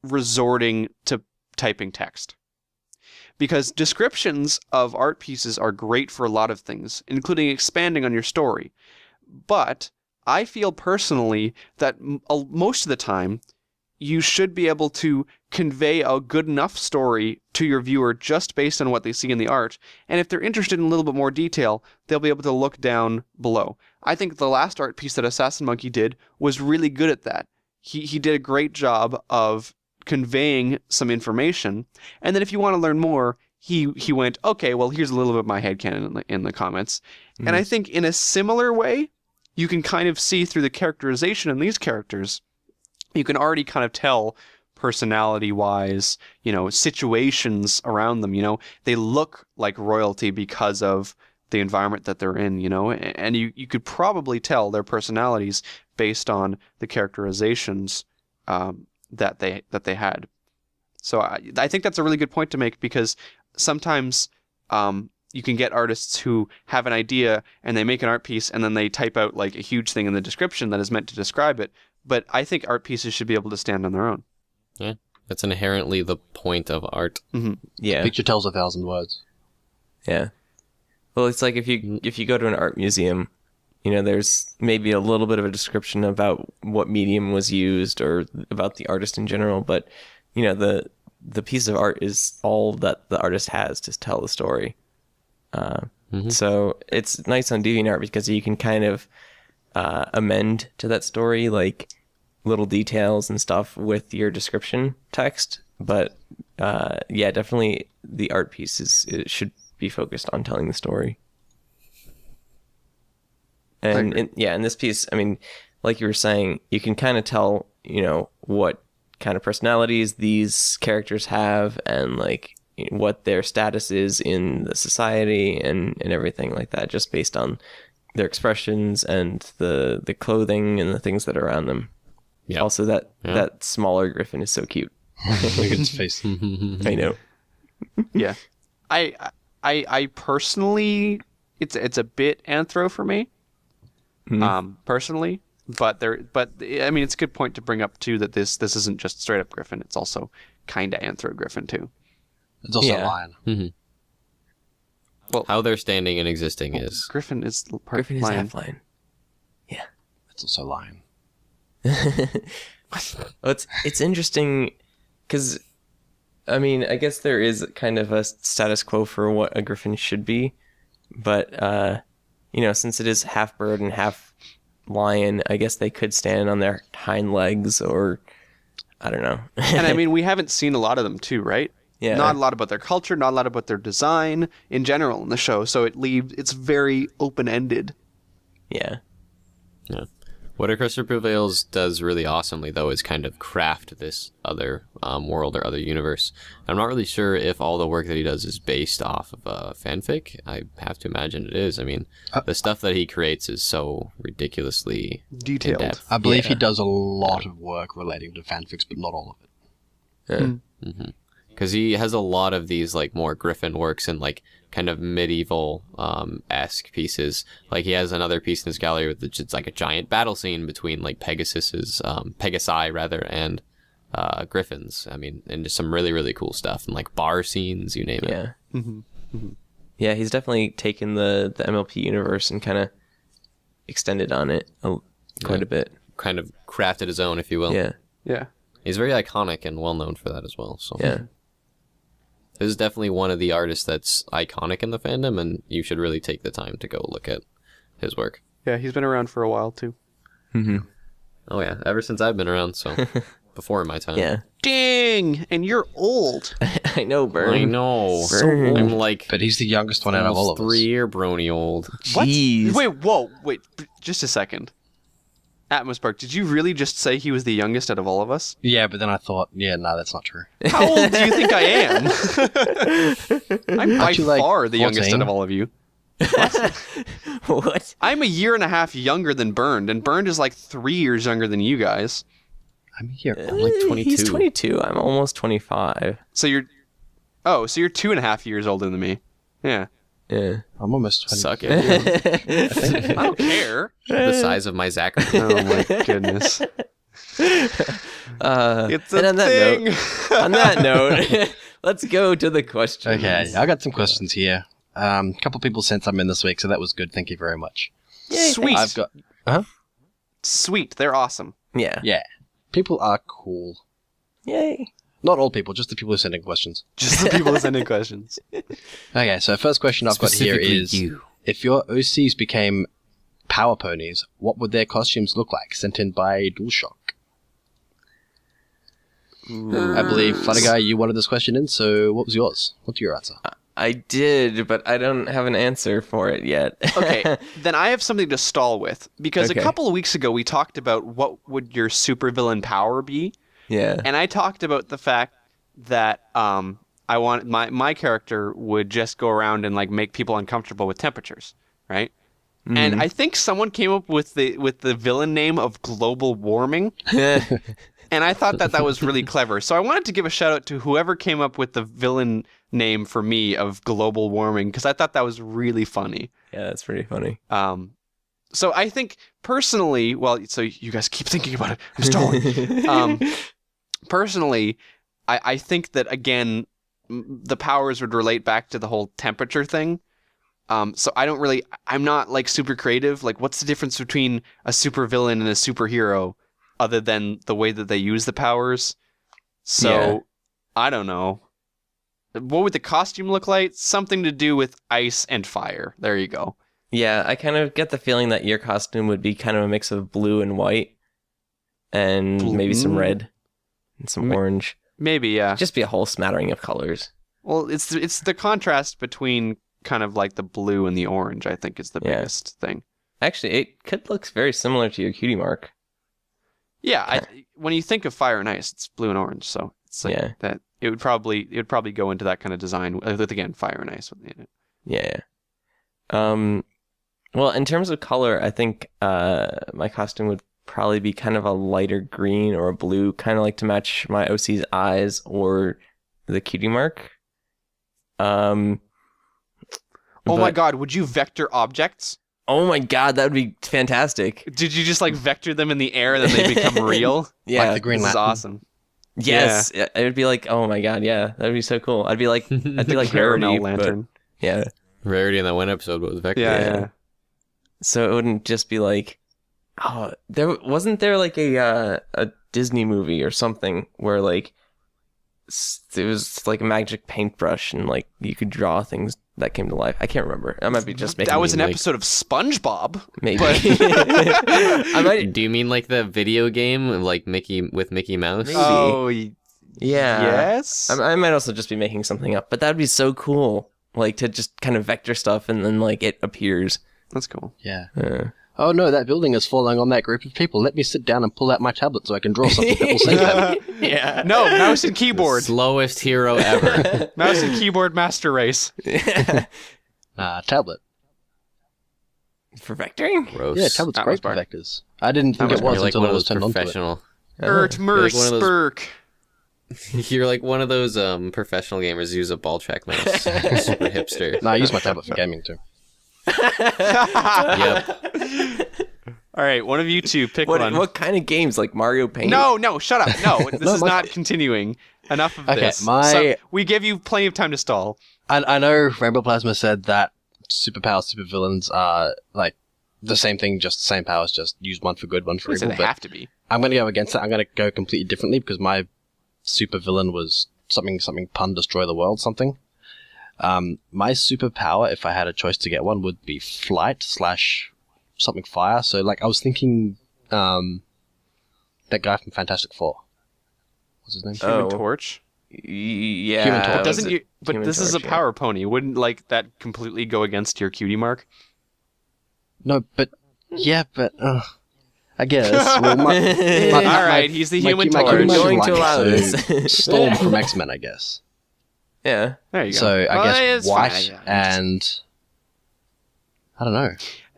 resorting to typing text. Because descriptions of art pieces are great for a lot of things, including expanding on your story. But I feel personally that most of the time, you should be able to convey a good enough story to your viewer just based on what they see in the art. And if they're interested in a little bit more detail, they'll be able to look down below. I think the last art piece that Assassin Monkey did was really good at that. He did a great job of conveying some information. And then if you want to learn more, he went, okay, well, here's a little bit of my headcanon in the comments. Mm-hmm. And I think in a similar way, you can kind of see through the characterization in these characters, you can already kind of tell personality-wise, situations around them, they look like royalty because of the environment that they're in, and you could probably tell their personalities based on the characterizations that they had. So I think that's a really good point to make, because sometimes you can get artists who have an idea and they make an art piece and then they type out like a huge thing in the description that is meant to describe it. But I think art pieces should be able to stand on their own.
Yeah, that's inherently the point of art.
Mm-hmm. Yeah,
picture tells 1,000 words.
Yeah. Well, it's like if you go to an art museum, there's maybe a little bit of a description about what medium was used or about the artist in general, but the piece of art is all that the artist has to tell the story. So it's nice on DeviantArt because you can kind of amend to that story, like little details and stuff with your description text. But definitely the art piece it should be focused on telling the story. And in this piece, I mean, like you were saying, you can kind of tell, what kind of personalities these characters have and like what their status is in the society and everything like that, just based on their expressions and the clothing and the things that are around them. Yeah. Also, that smaller griffin is so cute.
Look at its face.
I know.
Yeah, I personally, it's a bit anthro for me. Personally, but I mean, it's a good point to bring up too that this isn't just straight up griffin. It's also kind of anthro griffin too.
It's also a lion.
Mm-hmm. Well, how they're standing and existing is
griffin is
Griffin is
lion.
half lion. Yeah,
it's also lion.
Well, it's interesting because I mean, I guess there is kind of a status quo for what a griffin should be, but since it is half bird and half lion, I guess they could stand on their hind legs or I don't know.
And I mean, we haven't seen a lot of them too, right?
Yeah.
Not a lot about their culture, not a lot about their design in general in the show. So it's very open-ended.
Yeah.
Yeah. What A Crystal Prevails does really awesomely, though, is kind of craft this other world or other universe. I'm not really sure if all the work that he does is based off of fanfic. I have to imagine it is. I mean, the stuff that he creates is so ridiculously
Detailed.
in-depth.
I believe he does a lot of work relating to fanfics, but not all of it.
Yeah.
Because he has a lot of these like more Gryphon works and like kind of medieval esque pieces. Like he has another piece in his gallery with it's like a giant battle scene between like Pegasi rather, and Gryphons. I mean, and just some really, really cool stuff, and like bar scenes, you name it.
Yeah.
Mm-hmm.
Yeah, he's definitely taken the MLP universe and kind of extended on it quite a bit.
Kind of crafted his own, if you will.
Yeah.
Yeah.
He's very iconic and well known for that as well. So
Yeah.
this is definitely one of the artists that's iconic in the fandom, and you should really take the time to go look at his work.
Yeah, he's been around for a while too.
Mm-hmm.
Oh yeah, ever since I've been around, so before my time.
Yeah.
Dang! And you're old.
I know, Burn.
I know.
Burn.
I'm like
But he's the youngest one out of all of us.
3-year brony old.
What?
Jeez.
Wait, just a second. Atmospark, did you really just say he was the youngest out of all of us?
Yeah, but then I thought, no, that's not true.
How old do you think I am? I'm by
Aren't you, like,
far the youngest
14?
out of all of you.
What?
I'm a year and a half younger than Burned, and Burned is like 3 years younger than you guys.
I'm here.
I'm like 22.
He's 22. I'm almost 25.
So you're 2.5 years older than me. Yeah.
Yeah.
I'm almost 20.
Suck it.
I don't care.
The size of my Zachary.
Oh my goodness. It's a
and on
thing.
on that note, let's go to the questions.
Okay, I got some questions here. A couple people sent some in this week, so that was good. Thank you very much.
Yay,
Sweet.
I've got
Sweet. They're awesome.
Yeah.
yeah. People are cool.
Yay.
Not all people, just the people who send in questions.
Just the people sending questions.
Okay, so first question I've got here
Specifically
is:
you.
if your OCs became power ponies, what would their costumes look like? Sent in by DualShock. I believe Funny Guy, you wanted this question in, so what was yours? What's your answer?
I did, but I don't have an answer for it yet.
Okay, then I have something to stall with, because
Okay.
a couple of weeks ago we talked about what would your supervillain power be,
Yeah.
and I talked about the fact that I want my character would just go around and like make people uncomfortable with temperatures, right? And I think someone came up with the villain name of global warming, and I thought that was really clever. So I wanted to give a shout out to whoever came up with the villain name for me of global warming, because I thought that was really funny.
Yeah, that's pretty funny.
So I think personally, so you guys keep thinking about it. I'm stalling. Personally, I think that again, the powers would relate back to the whole temperature thing. So I'm not like super creative. Like, what's the difference between a supervillain and a superhero, other than the way that they use the powers? So
Yeah.
I don't know. What would the costume look like? Something to do with ice and fire. There you go.
Yeah, I kind of get the feeling that your costume would be kind of a mix of blue and white, and maybe some
Blue.
red and some orange.
Maybe, yeah.
Just be a whole smattering of colors.
Well, it's the contrast between kind of like the blue and the orange, I think, is the
Yeah.
biggest thing.
Actually, it could look very similar to your cutie mark.
Yeah, when you think of fire and ice, it's blue and orange, so it's like
Yeah.
that. It would probably go into that kind of design with again fire and ice in it.
Yeah. Well, in terms of color, I think my costume would probably be kind of a lighter green or a blue, kind of like to match my OC's eyes or the cutie mark.
Oh my
But-
god, would you vector objects?
Oh my god, that would be fantastic.
Did you just like vector them in the air and then they become real?
Yeah.
Like the Green
This is
Lantern.
awesome.
Yes, it would be like, oh my god, yeah, that would be so cool. I'd be like
Caramel
Rarity,
lantern.
but yeah.
Rarity in that one episode was Vector.
Yeah.
So it wouldn't just be like, oh, wasn't there like a Disney movie or something where like it was like a magic paintbrush and like you could draw things that came to life. I can't remember. I might be just making.
That was an
like-
episode of SpongeBob.
maybe.
But
I might.
Do you mean like the video game of like Mickey Mouse?
Maybe.
oh,
Yeah.
yes.
I might also just be making something up, but that would be so cool. Like to just kind of vector stuff and then like it appears.
That's cool.
Yeah.
Uh,
Oh no, that building is falling on that group of people. Let me sit down and pull out my tablet so I can draw something that will save them.
yeah.
No, mouse and keyboard.
Slowest hero ever.
Mouse and keyboard master race.
Tablet.
For vectoring?
Gross.
Yeah, tablet's
That
great
was
for
Bart.
vectors. I didn't think
was
it was
You're like
until
one
I
of
was
those
turned onto it.
professional.
Ert Merce
one of those-
Spurk.
You're like one of those professional gamers who use a ball track mouse. Super hipster.
No, I use my tablet for gaming too.
Yep.
All right, one of you two pick one.
What kind of games? Like Mario Paint?
No, shut up. No, this
No,
is
my-
not continuing. Enough of
Okay,
this.
my-
We give you plenty of time to stall.
I know Rainbow Plasma said that superpowers, supervillains are like the same thing, just the same powers, just use one for good, one for
I say
evil.
they
But
have to be.
I'm going to go against that. I'm going to go completely differently because my supervillain was something pun destroy the world something. My superpower, if I had a choice to get one, would be flight / something fire. So like I was thinking that guy from Fantastic Four. What's his name?
Human
Oh.
Torch.
Yeah.
Human Torch.
But doesn't
was
you?
it
But
Human
this is a
Torch, yeah.
power pony. Wouldn't like that completely go against your cutie mark?
No, but yeah, but I guess. Well, my,
All right, he's the Human
my
Torch.
cutie mark is
Going
like,
to allow
so
this.
Storm from X-Men, I guess.
Yeah.
There you go.
So I
Well,
guess
it's fine,
white
yeah.
and I don't know.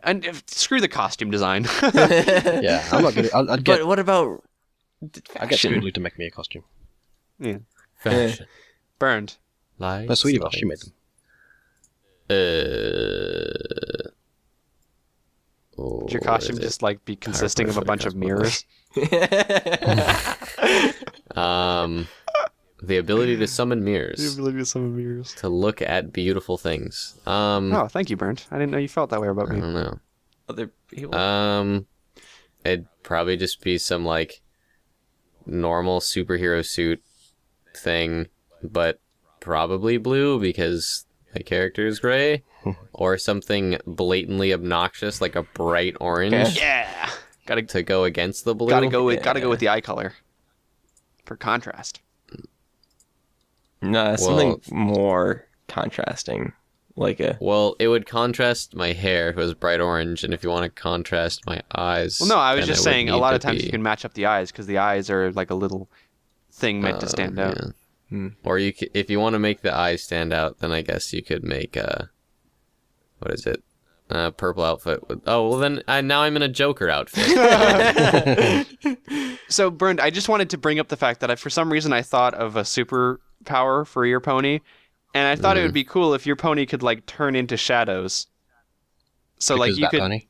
And screw the costume design.
Yeah, I'm not gonna. I'd get.
But what about
I get
fashion?
Scootloo to make me a costume.
Yeah.
Fashion.
Burned.
Lights,
No, Sweetie Belle, she made them.
What
Would your costume
is it?
just like be consisting of a
for the
bunch of
cosmo
mirrors?
The ability to summon mirrors
ability to summon mirrors.
to look at beautiful things.
Oh, thank you, Burnt. I didn't know you felt that way about
I
me.
don't know.
Other people?
It'd probably just be some like normal superhero suit thing, but probably blue because my character is gray, or something blatantly obnoxious like a bright orange
Okay.
Yeah. Gotta
to go against the blue.
go with the eye color for contrast.
No, something more contrasting. Like a
Well, it would contrast my hair if it was bright orange, and if you want to contrast my eyes.
Well, no, I was
then
just
it would
saying a
need
lot
to
of times
be-
you can match up the eyes because the eyes are like a little thing meant to stand out.
yeah.
Hmm.
Or you, if you want to make the eyes stand out, then I guess you could make what is it? Purple outfit. Oh well, then now I'm in a Joker outfit.
So, Bernd, I just wanted to bring up the fact that for some reason I thought of a superpower for your pony, and I thought it would be cool if your pony could like turn into shadows. So
Because
like
Bat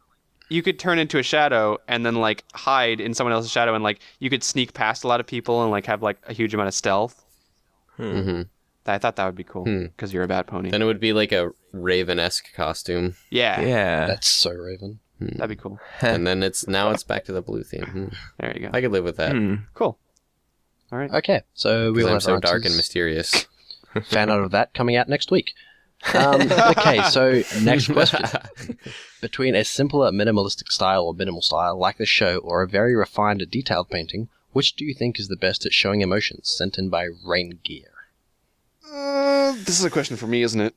you could turn into a shadow and then like hide in someone else's shadow, and like you could sneak past a lot of people and like have like a huge amount of stealth.
hmm
I thought that would be cool because you're a bat pony.
Then it would be like a Raven-esque costume,
Yeah,
yeah.
That's so Raven.
that'd be cool.
and then it's back to the blue theme.
There you go.
I could live with that.
Cool. All right.
Okay, so we
'Cause
all
I'm
have
so
our
dark and
answers.
mysterious.
Fan out of that coming out next week. Okay, so next question. Between a simpler minimalistic style or minimal style like the show or a very refined detailed painting, which do you think is the best at showing emotions? Sent in by Rain Gear.
This is a question for me, isn't it?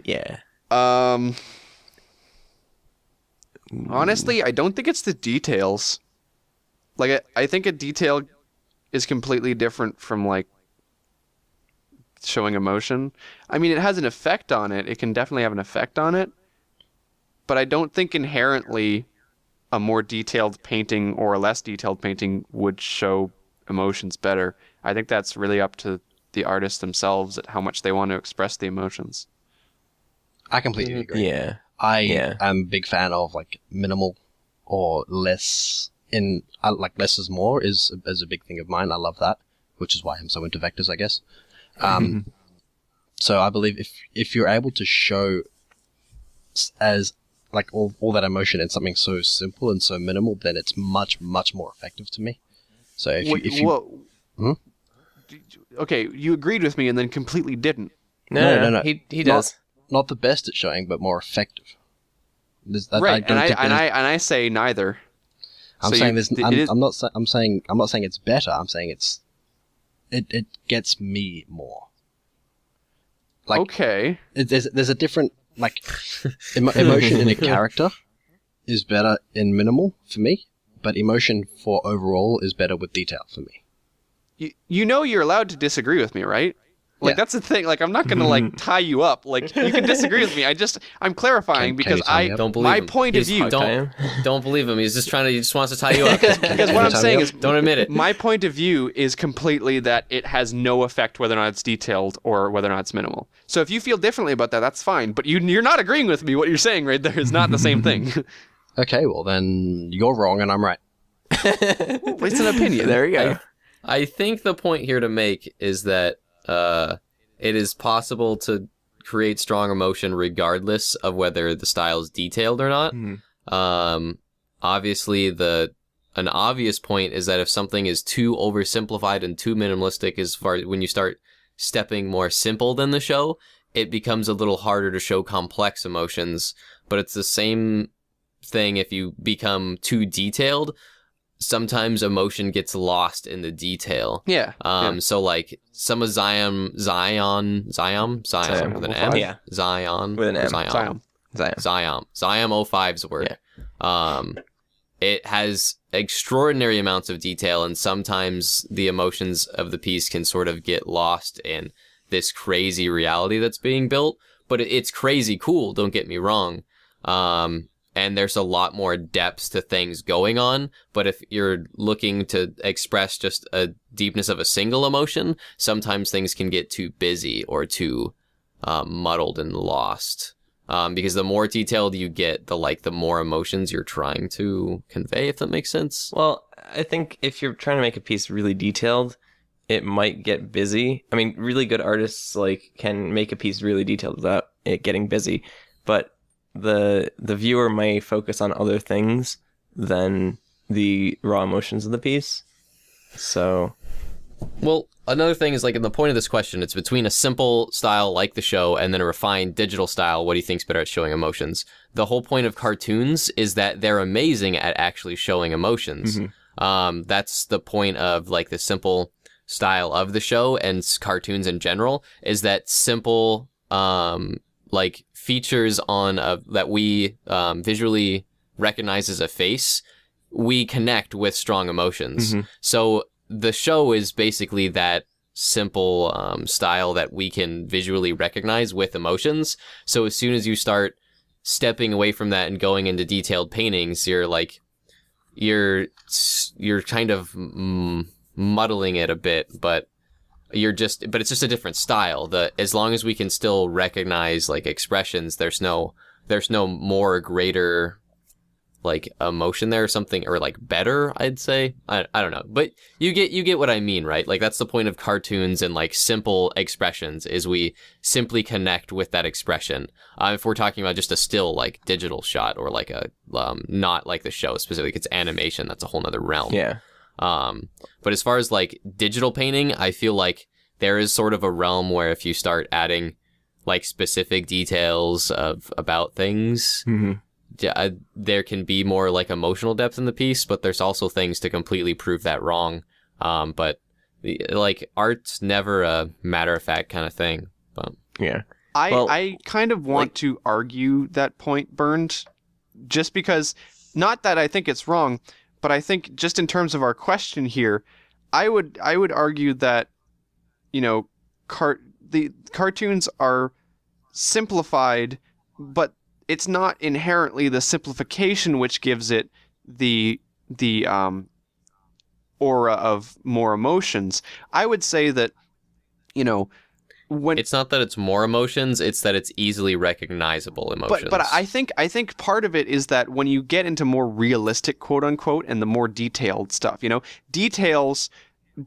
Yeah.
Honestly, I don't think it's the details. Like, I think a detail is completely different from, like, showing emotion. I mean, it has an effect on it. It can definitely have an effect on it. But I don't think inherently a more detailed painting or a less detailed painting would show emotions better. I think that's really up to the artists themselves at how much they want to express the emotions.
I completely agree.
Yeah.
I
Yeah.
am a big fan of like minimal or less. Like less is more is a big thing of mine. I love that, which is why I'm so into vectors, I guess. So I believe if you're able to show as like all that emotion in something so simple and so minimal, then it's much more effective to me. So if you
Okay, you agreed with me and then completely didn't.
No.
He does.
Not the best at showing, but more effective.
Right,
don't think there's-
I say neither.
I'm
So
saying
you-
there's.
it is-
I'm not saying it's better. I'm saying it gets me more. Like
Okay.
there's a different like emotion in a character is better in minimal for me, but emotion for overall is better with detail for me.
You know you're allowed to disagree with me, right? Like,
Yeah.
that's the thing. Like, I'm not gonna like tie you up. Like, you can disagree with me. I'm clarifying
Can
because
you tie me up?
Don't believe
my
him.
point of
He's-
view.
Don't believe him. He just wants to tie you up.
Because what I'm
tie me
saying
up?
is,
Don't admit it.
my point of view is completely that it has no effect whether or not it's detailed or whether or not it's minimal. So if you feel differently about that, that's fine. But you're not agreeing with me. What you're saying right there is not the same thing.
Okay, well then you're wrong and I'm right.
It's an opinion.
There you go.
I think the point here to make is that it is possible to create strong emotion regardless of whether the style is detailed or not. Obviously, an obvious point is that if something is too oversimplified and too minimalistic, as far as when you start stepping more simple than the show, it becomes a little harder to show complex emotions. But it's the same thing if you become too detailed. Sometimes emotion gets lost in the detail.
Yeah.
So like some of Zion with an M?
Yeah.
Zion.
With an M.
Zion.
Zion.
Zion 05's word. It has extraordinary amounts of detail, and sometimes the emotions of the piece can sort of get lost in this crazy reality that's being built. But it's crazy cool, don't get me wrong. And there's a lot more depth to things going on. But if you're looking to express just a deepness of a single emotion, sometimes things can get too busy or too muddled and lost. Because the more detailed you get, the more emotions you're trying to convey, if that makes sense.
Well, I think if you're trying to make a piece really detailed, it might get busy. I mean, really good artists can make a piece really detailed without it getting busy, but the viewer may focus on other things than the raw emotions of the piece. So,
well, another thing is in the point of this question, it's between a simple style like the show and then a refined digital style. What do you think's better at showing emotions? The whole point of cartoons is that they're amazing at actually showing emotions. That's the point of the simple style of the show and cartoons in general, is that simple features on that we visually recognize as a face, we connect with strong emotions. So the show is basically that simple style that we can visually recognize with emotions. So as soon as you start stepping away from that and going into detailed paintings, you're kind of muddling it a bit, but it's just a different style. As long as we can still recognize expressions, there's no more greater emotion there or something, or better, I'd say. I don't know, but you get what I mean, right? That's the point of cartoons and simple expressions, is we simply connect with that expression. If we're talking about just a still digital shot, or a not the show specifically, it's animation, that's a whole nother realm.
yeah.
But as far as digital painting, I feel there is sort of a realm where if you start adding specific details about things, there can be more emotional depth in the piece, but there's also things to completely prove that wrong. But art's never a matter of fact kind of thing. But
Yeah.
I kind of want to argue that point, Burned, just because, not that I think it's wrong, but I think just in terms of our question here, I would argue that, the cartoons are simplified, but it's not inherently the simplification which gives it the aura of more emotions. I would say that, when
it's not that it's more emotions, it's that it's easily recognizable emotions.
But I think part of it is that when you get into more realistic, quote unquote, and the more detailed stuff, details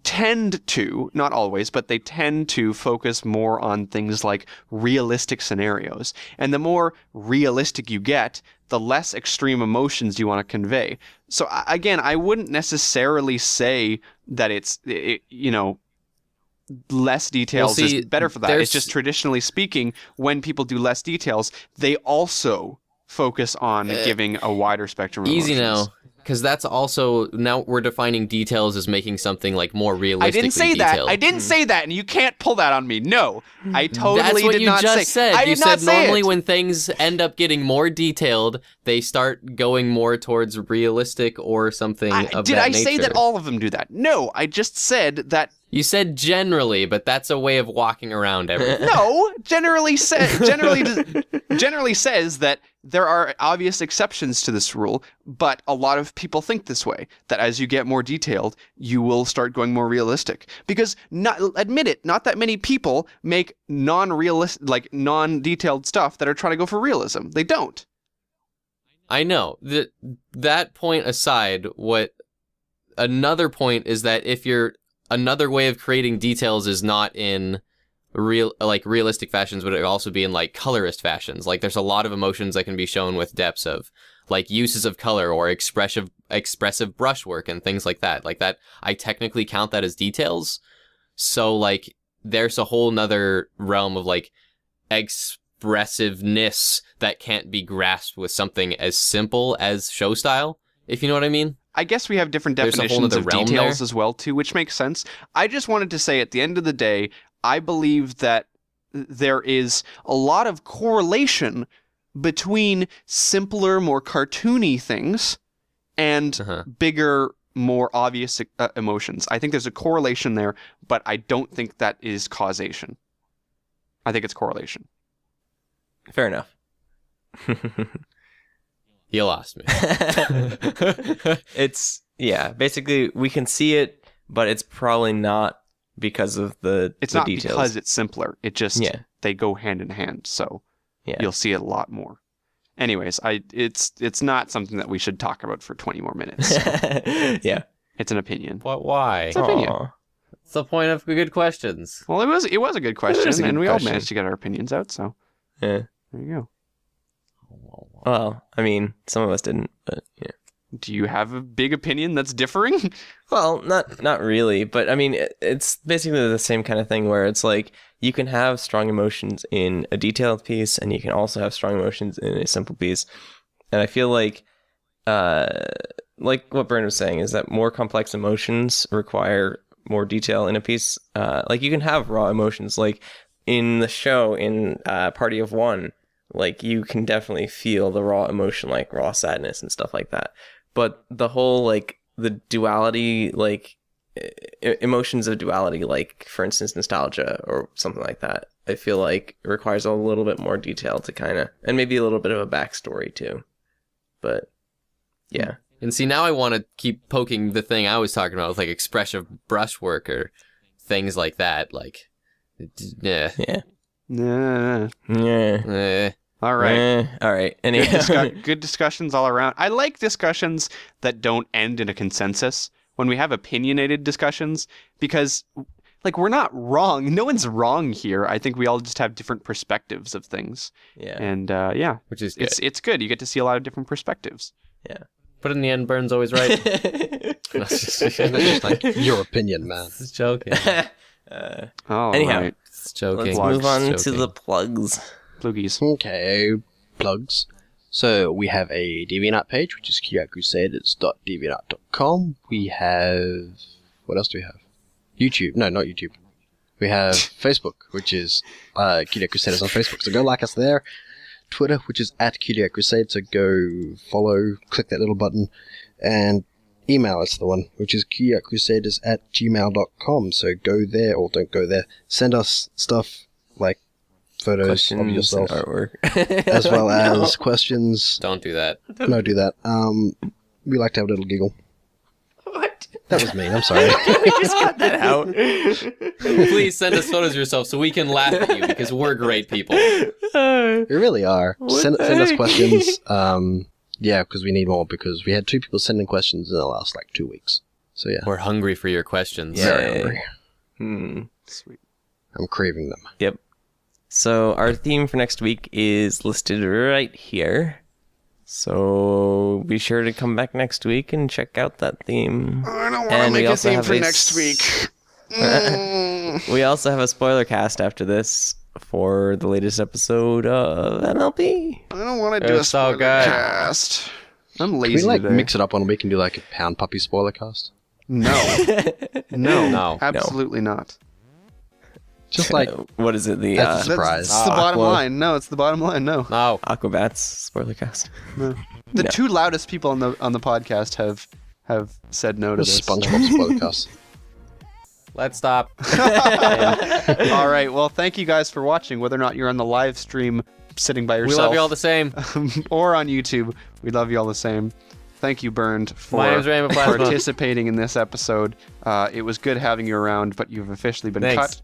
tend to, not always, but they tend to focus more on things like realistic scenarios. And the more realistic you get, the less extreme emotions you want to convey. So again, I wouldn't necessarily say that less details
see,
is better for that.
there's-
It's just traditionally speaking, when people do less details, they also focus on giving a wider spectrum of
Easy
emotions.
now, because that's also now we're defining details as making something like more
I
realistically
didn't say that.
detailed.
I didn't say that, and you can't pull that on me. No, I totally
That's what
did
you
not
just
say.
said.
I
You
did not
said
say
normally
it.
when things end up getting more detailed, they start going more towards realistic or something of
Did
that
I
nature.
say that all of them do that? No, I just said that.
You said generally, but that's a way of walking around everything.
No, generally says that there are obvious exceptions to this rule, but a lot of people think this way, that as you get more detailed, you will start going more realistic. Because admit it, not that many people make non-detailed stuff that are trying to go for realism. They don't.
I know. That point aside, another point is that if you're another way of creating details is not in realistic fashions, but it also be in like colorist fashions. Like there's a lot of emotions that can be shown with depths of like uses of color or expressive brushwork and things like that. Like that, I technically count that as details. So like there's a whole nother realm of like expressiveness that can't be grasped with something as simple as show style, if you know what I mean.
I guess we have different
There's a whole
definitions
nother
of
realm
details
there.
as well, too, which makes sense. I just wanted to say at the end of the day, I believe that there is a lot of correlation between simpler, more cartoony things and bigger, more obvious emotions. I think there's a correlation there, but I don't think that is causation. I think it's correlation.
Fair enough.
You lost me.
It's, basically we can see it, but it's probably not because of the
It's
the
not
details.
because it's simpler. It just,
Yeah.
they go hand in hand, so
Yeah.
you'll see it a lot more. Anyways, it's not something that we should talk about for 20 more minutes.
Yeah.
It's an opinion.
But why?
It's an opinion.
Aw.
What's the point of good questions?
Well, it was a good question,
a good
and we all
question.
managed to get our opinions out, so
Yeah.
there you go.
Well, I mean, some of us didn't, but yeah.
Do you have a big opinion that's differing?
Well, not really, but I mean, it's basically the same kind of thing where it's like you can have strong emotions in a detailed piece, and you can also have strong emotions in a simple piece. And I feel like what Bern was saying is that more complex emotions require more detail in a piece. Like you can have raw emotions, like in the show in Party of One. Like you can definitely feel the raw emotion, like raw sadness and stuff like that. But the whole like the duality, like emotions of duality, like for instance nostalgia or something like that, I feel like requires a little bit more detail to kind of, and maybe a little bit of a backstory too. But yeah.
And see, now I want to keep poking the thing I was talking about with like expressive brushwork or things like that. Like, yeah.
Nah.
Yeah.
All right.
All right. Anyway.
Good discussions all around. I like discussions that don't end in a consensus when we have opinionated discussions, because like we're not wrong. No one's wrong here. I think we all just have different perspectives of things.
Yeah.
And
Which is good.
it's good. You get to see a lot of different perspectives.
Yeah.
But in the end, Burns always right.
That's just like your opinion, man.
Just joking.
Oh,
Anyhow.
right.
Just joking.
Let's
Plugs.
move on
Just
to
joking.
the plugs.
Ploogies.
Okay, plugs. So we have a DeviantArt page, which is cuteartcrusaders.deviantart.com. We have... What else do we have? YouTube. No, not YouTube. We have Facebook, which is Cutie Art Crusaders on Facebook. So go like us there. Twitter, which is @CutieArtCrusade. So go follow, click that little button. And email us the one, which is cutieartcrusaders@gmail.com. So go there, or don't go there. Send us stuff like photos
Questions
of yourself,
and artwork.
as well as questions.
Don't do that.
No, do that. We like to have a little giggle.
What?
That was mean. I'm sorry.
Just cut that out.
Please send us photos of yourself so we can laugh at you because we're great people.
We really are. Send
the
us
heck?
questions. Yeah, because we need more, because we had 2 people sending questions in the last, 2 weeks. So, yeah.
We're hungry for your questions.
Yeah.
Very hungry.
Sweet.
I'm craving them.
Yep. So our theme for next week is listed right here. So be sure to come back next week and check out that theme.
I don't want to
And we
make a
also
theme
have
for
a
next week.
We also have a spoiler cast after this for the latest episode of MLP.
I don't want to do a
It's so
spoiler
good.
cast. I'm
Can
lazy
we
today.
mix it up one week and do a Pound Puppy spoiler cast?
No. No.
No.
Absolutely not.
Just
what is it? The
That's a surprise.
It's the bottom
Aqua-
line. No, it's the bottom line. No.
No.
Aquabats spoiler cast.
The
No.
two loudest people on the podcast have said no to this.
SpongeBob spoiler cast.
Let's stop.
All right. Well, thank you guys for watching. Whether or not you're on the live stream sitting by
We
yourself,
love you all the same.
or on YouTube, we love you all the same. Thank you, Burned, for
My name's Rainbow Plasma.
participating in this episode. It was good having you around, but you've officially been
Thanks.
cut.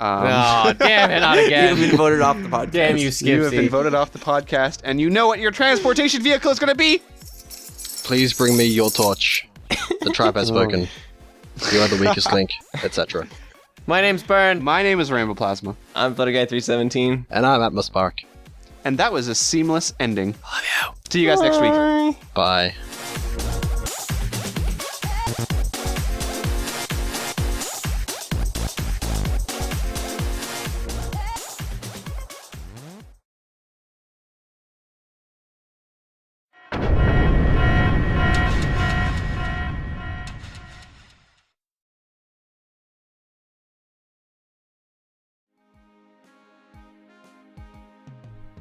Oh, damn it, not
You've
again.
been voted off the podcast.
Damn you,
You have been
Skipsy.
voted off the podcast, and you know what your transportation vehicle is going to be?
Please bring me your torch. The tribe has spoken. You are the weakest link, etc.
My name's Burn.
My name is Rainbow Plasma,
I'm Flutterguy317.
And I'm at my spark.
and that was a seamless ending. Love you. See you guys next week.
Bye.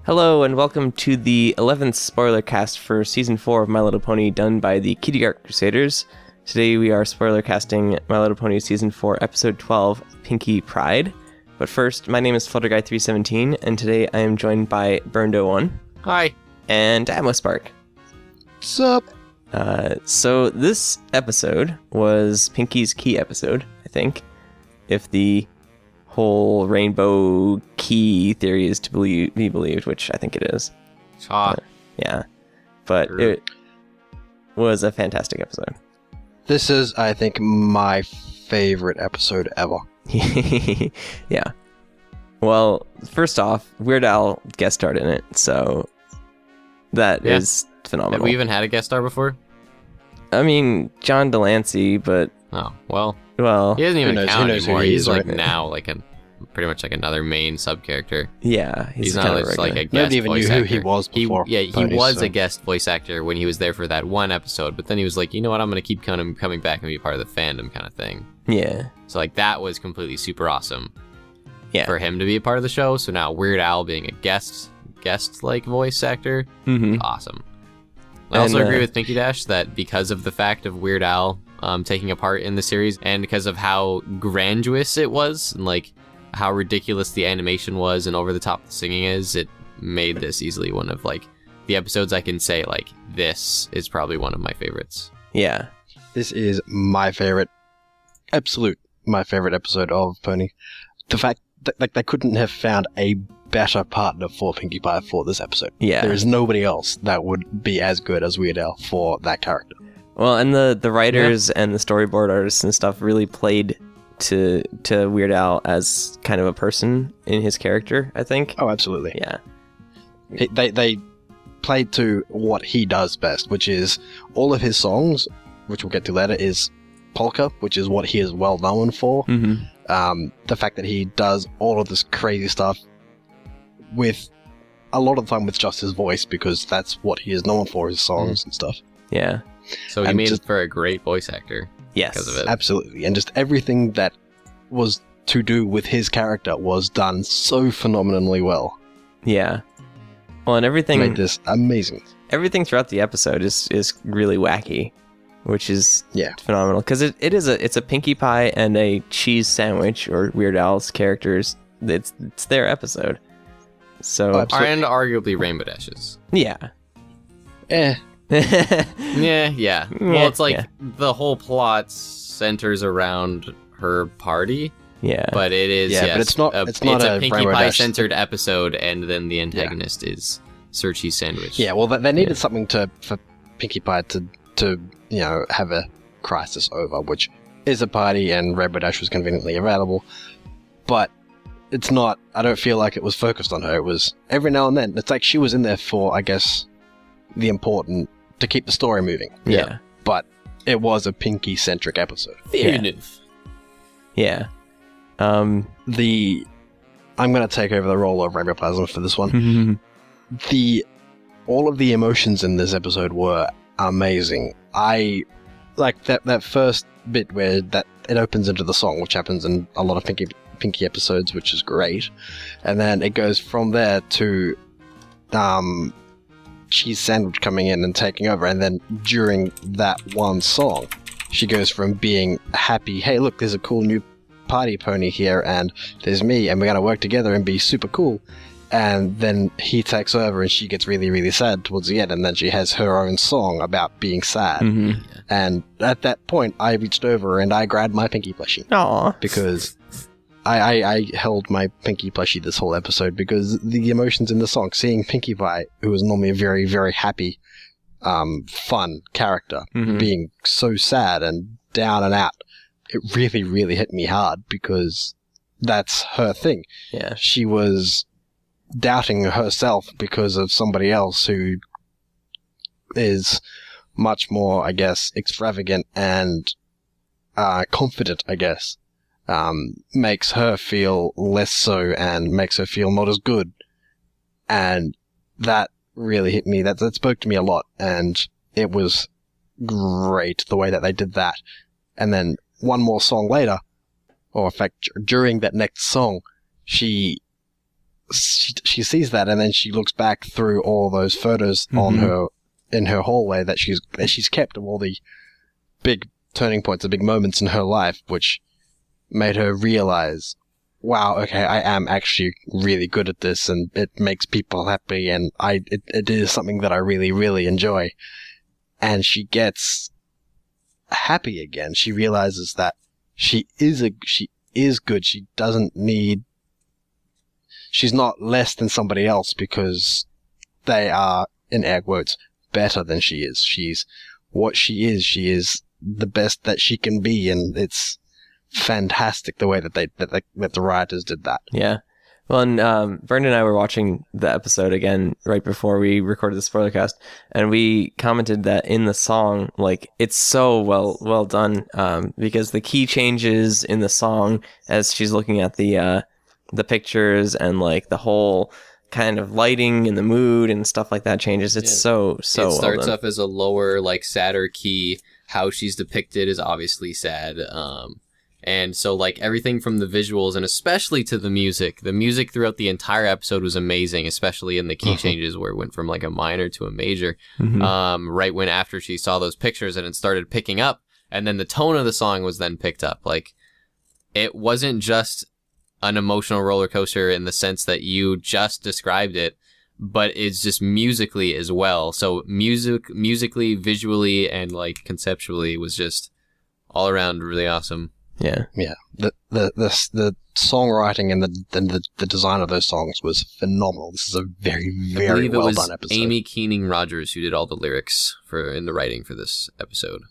Hello and welcome to the 11th spoiler cast for Season 4 of My Little Pony done by the Cutie Art Crusaders. Today we are spoiler casting My Little Pony Season 4 Episode 12, Pinkie Pride. But first, my name is Flutterguy317 and today I am joined by Burndo1
Hi.
and Atmospark.
Sup?
So this episode was Pinkie's key episode, I think. If the whole rainbow key theory is to be believed, which I think it is.
Ah,
Yeah. But
True.
it was a fantastic episode.
This is, I think, my favorite episode ever.
Yeah. Well, first off, Weird Al guest starred in it, so that
Yeah.
is phenomenal.
have we even had a guest star before?
I mean, John Delancey, but,
Oh, well.
well,
He doesn't even
knows-
count
who knows who
anymore.
he
He's
is,
like
right?
now like pretty much like another main sub character.
yeah,
He's
kind
not
of
just like a
regular.
guest
Nobody even
voice
knew who
actor.
he was before
He
Ponies,
was
so-
a guest voice actor when he was there for that one episode, but then he was like, you know what, I'm gonna keep coming back and be part of the fandom kind of thing.
Yeah,
So like that was completely super awesome
yeah.
for him to be a part of the show. So now Weird Al being a guest like voice actor,
Mm-hmm.
awesome. I also
And,
agree with Pinky Dash that because of the fact of Weird Al taking a part in the series and because of how grandiose it was and like how ridiculous the animation was and over the top the singing is, it made this easily one of like the episodes I can say like this is probably one of my favorites.
Yeah.
This is my favorite, my favorite episode of Pony. The fact that they couldn't have found a better partner for Pinkie Pie for this episode.
Yeah.
There is nobody else that would be as good as Weird Al for that character.
Well, and the writers and the storyboard artists and stuff really played to Weird Al as kind of a person in his character, I think.
Oh, absolutely.
Yeah.
They played to what he does best, which is all of his songs, which we'll get to later, is polka, which is what he is well known for.
Mm-hmm.
The fact that he does all of this crazy stuff with a lot of the time with just his voice, because that's what he is known for, his songs and stuff.
Yeah.
So he
And
made
just-
it for a great voice actor
Yes.
because of it.
Absolutely. And just everything that was to do with his character was done so phenomenally well.
Yeah. Well, and
Made this amazing.
everything throughout the episode is really wacky, which is
Yeah.
phenomenal because it's a Pinkie Pie and a cheese sandwich, or Weird Al's characters. It's their episode. So
Oh, absolutely.
And arguably Rainbow Dashes.
yeah.
Eh.
Yeah. Well, it's like
Yeah.
the whole plot centers around her party,
Yeah.
but it is
Yeah, but
yes,
it's not a
Pinkie
Rainbow
Pie
Dash.
centered episode, and then the antagonist is Sir Cheese Sandwich.
Yeah, well, they needed something for Pinkie Pie to have a crisis over, which is a party, and Rainbow Dash was conveniently available. But it's not. I don't feel like it was focused on her. It was every now and then. It's like she was in there for, I guess, the important to keep the story moving.
Yeah.
But it was a Pinkie centric episode.
Fair
Yeah.
enough.
Yeah.
I'm gonna take over the role of Rainbow Plasma for this one. All of the emotions in this episode were amazing. I like that first bit where that it opens into the song, which happens in a lot of Pinky episodes, which is great, and then it goes from there to Cheese Sandwich coming in and taking over, and then during that one song, she goes from being happy, hey look, there's a cool new party pony here, and there's me, and we're gonna work together and be super cool. And then he takes over and she gets really, really sad towards the end, and then she has her own song about being sad. And at that point, I reached over and I grabbed my Pinky plushie.
Aww.
Because I held my Pinky plushie this whole episode, because the emotions in the song, seeing Pinkie Pie, who is normally a very, very happy, fun character, being so sad and down and out, it really, really hit me hard, because that's her thing.
Yeah.
She was doubting herself because of somebody else who is much more, I guess, extravagant and confident, I guess, makes her feel less so and makes her feel not as good. And that really hit me. That spoke to me a lot, and it was great the way that they did that. And then one more song later, or in fact, during that next song, she sees that, and then she looks back through all those photos in her hallway that she's kept of all the big turning points, the big moments in her life, which made her realize, wow, okay, I am actually really good at this, and it makes people happy, and it is something that I really, really enjoy. And she gets happy again. She realizes that she is good. She doesn't need. She's not less than somebody else because they are, in air quotes, better than she is. She's what she is. She is the best that she can be, and it's fantastic the way that the writers did that.
Yeah. Well, and Brandon and I were watching the episode again right before we recorded the spoiler cast, and we commented that in the song, like, it's so well done, because the key changes in the song as she's looking at the pictures, and like the whole kind of lighting and the mood and stuff like that changes. It's so
it starts
well done.
off as a lower, like, sadder key. How she's depicted is obviously sad. And so, like, everything from the visuals and especially to the music throughout the entire episode was amazing, especially in the key changes where it went from like a minor to a major. Right when after she saw those pictures and it started picking up, and then the tone of the song was then picked up. Like, it wasn't just an emotional roller coaster in the sense that you just described it, but it's just musically as well. So musically, visually, and like conceptually was just all around really awesome.
Yeah.
The songwriting and the design of those songs was phenomenal. This is a very, very well done episode.
Amy Keening Rogers who did all the lyrics in the writing for this episode.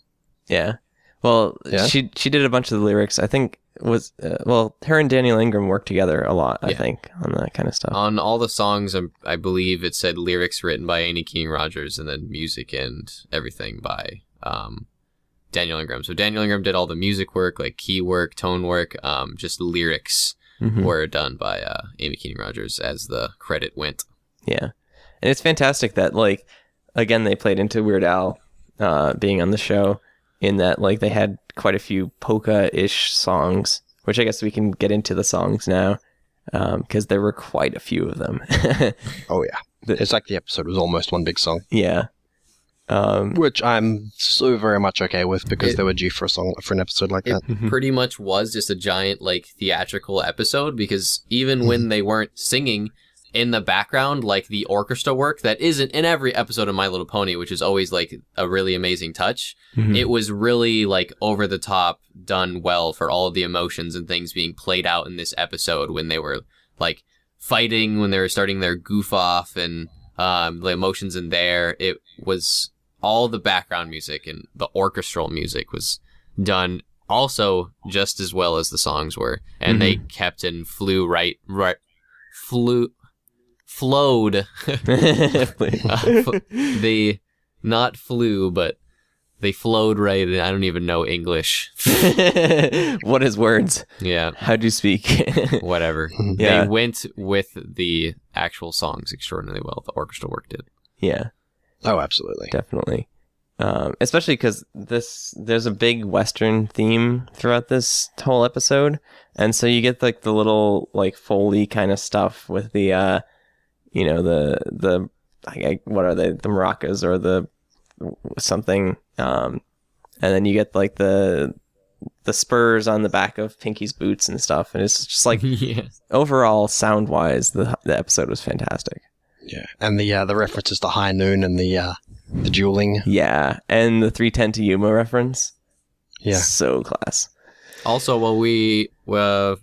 Yeah. Well, she did a bunch of the lyrics. I think was her and Daniel Ingram worked together a lot. I think on that kind of stuff. On
all the songs, I believe it said lyrics written by Amy Keening Rogers, and then music and everything by Daniel Ingram. So Daniel Ingram did all the music work, like key work, tone work. Just lyrics were done by Amy Keening Rogers, as the credit went.
Yeah, and it's fantastic that, like, again, they played into Weird Al being on the show, in that, like, they had quite a few polka-ish songs, which I guess we can get into the songs now, because there were quite a few of them.
Oh yeah, it's like the episode was almost one big song.
Yeah.
Which I'm so very much okay with, because they were due for an episode like that.
It pretty much was just a giant, like, theatrical episode, because even when they weren't singing in the background, like the orchestra work that isn't in every episode of My Little Pony, which is always like a really amazing touch, it was really like over the top, done well for all of the emotions and things being played out in this episode, when they were like fighting, when they were starting their goof off, and the emotions in there. It was all the background music and the orchestral music was done also just as well as the songs were, and they kept and flowed. They not flew, but They flowed right, and I don't even know English.
What is words?
Yeah,
How do you speak?
whatever.
Yeah.
They went with the actual songs extraordinarily well. The orchestral work did.
Yeah,
Oh, absolutely.
definitely. Especially because there's a big Western theme throughout this whole episode, and so you get like the little like Foley kind of stuff with the what are they, the maracas or the something, and then you get like the spurs on the back of Pinky's boots and stuff, and it's just like
Yeah.
overall sound wise the episode was fantastic.
Yeah, and the references to High Noon and the dueling.
Yeah, and the 310 to Yuma reference,
Yeah.
so class.
Also, while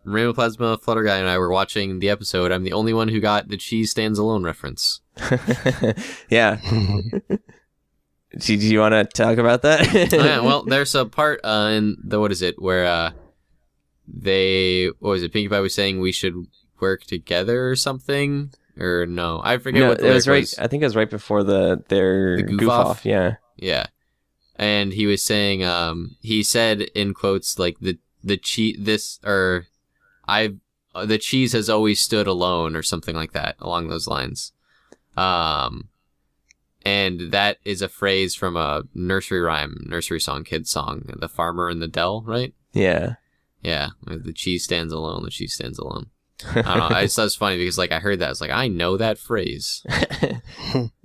Rainbow Plasma, Flutter Guy, and I were watching the episode, I'm the only one who got the cheese stands alone reference.
Yeah. Do you want to talk about that?
Oh, yeah, well, there's a part in the, what is it, where Pinkie Pie was saying we should work together or something? Or no, I forget
No,
what the
it was
lyric
right. I think it was right before their
The goof off?
Yeah.
Yeah. And he was saying, he said in quotes, like, the cheese has always stood alone or something like that along those lines. And that is a phrase from a nursery song, kid song, The Farmer in the Dell, right?
Yeah.
Yeah. The cheese stands alone, the cheese stands alone. I don't know. I just thought it was funny because, like, I heard that. I was like, I know that phrase.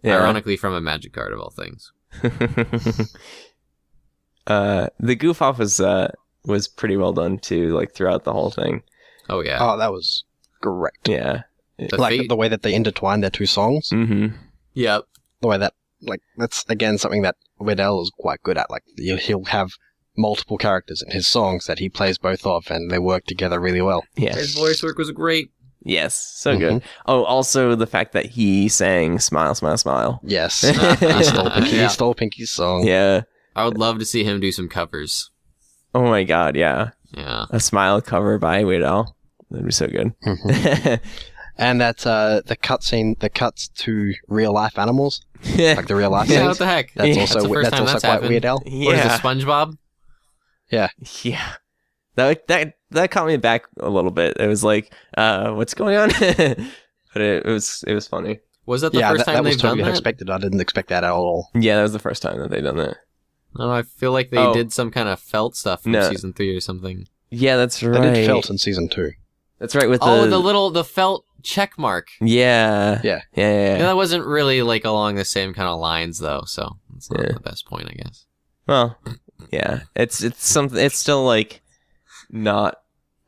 Yeah.
Ironically from a magic card of all things.
The goof off was pretty well done too, like throughout the whole thing.
Oh, yeah.
Oh, that was great.
Yeah.
Like the way that they intertwined their two songs.
Mm-hmm.
Yep.
The way that, like, that's again something that Weird Al is quite good at. Like, he'll have multiple characters in his songs that he plays both of, and they work together really well.
Yeah.
His voice work was great.
Yes. So good. Oh, also the fact that he sang "Smile, Smile, Smile."
Yes,
Yeah.
he stole Pinky's song.
Yeah.
I would love to see him do some covers.
Oh my God. Yeah.
Yeah.
A Smile cover by Weird Al. That'd be so good.
And that the cuts to real life animals, like the real life
Yeah,
scenes.
what the heck?
That's
Yeah.
also
That's the first time that's
quite
happened.
Weird Al.
What is it,
Yeah.
SpongeBob?
Yeah. That caught me back a little bit. It was like, what's going on? But it was funny.
Was that the
Yeah,
first time
that was
they've done
totally
that?
unexpected. I didn't expect that at all.
Yeah, that was the first time that they done that.
No, I feel like they
Oh.
did some kind of felt stuff from
No.
season 3 or something.
Yeah, that's right.
They did Felt in season 2.
That's right with
The felt check mark.
Yeah.
Yeah.
Yeah.
Yeah, that wasn't really like along the same kind of lines though, so it's not
Yeah.
the best point, I guess.
Well, yeah. It's something. It's still like not.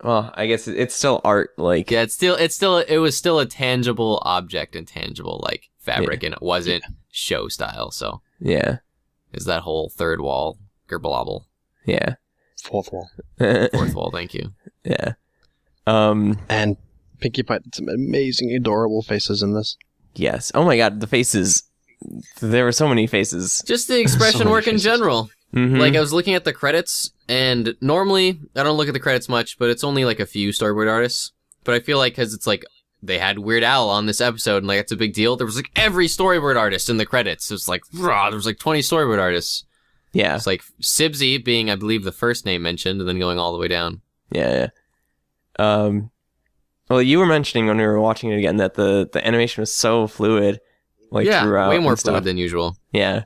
Well, I guess it's still art. Like
Yeah, it was still a tangible object and tangible like fabric, and it wasn't show style. So
yeah,
is that whole third wall gerblobble,
yeah,
Fourth wall.
fourth wall? Thank you.
yeah.
And Pinkie Pie did some amazing, adorable faces in this.
Yes. Oh my God, the faces. There were so many faces.
Just the expression
many
work in
faces.
general.
Mhm.
Like I was looking at the credits, and normally I don't look at the credits much, but it's only like a few storyboard artists. But I feel like because it's like they had Weird Al on this episode, and like it's a big deal. There was like every storyboard artist in the credits. It was like rah, there was like 20 storyboard artists.
Yeah.
It's like Sibsy being, I believe, the first name mentioned, and then going all the way down.
Yeah. Well, you were mentioning when we were watching it again that the animation was so fluid, like
yeah,
throughout.
way more
and stuff.
fluid than usual.
Yeah.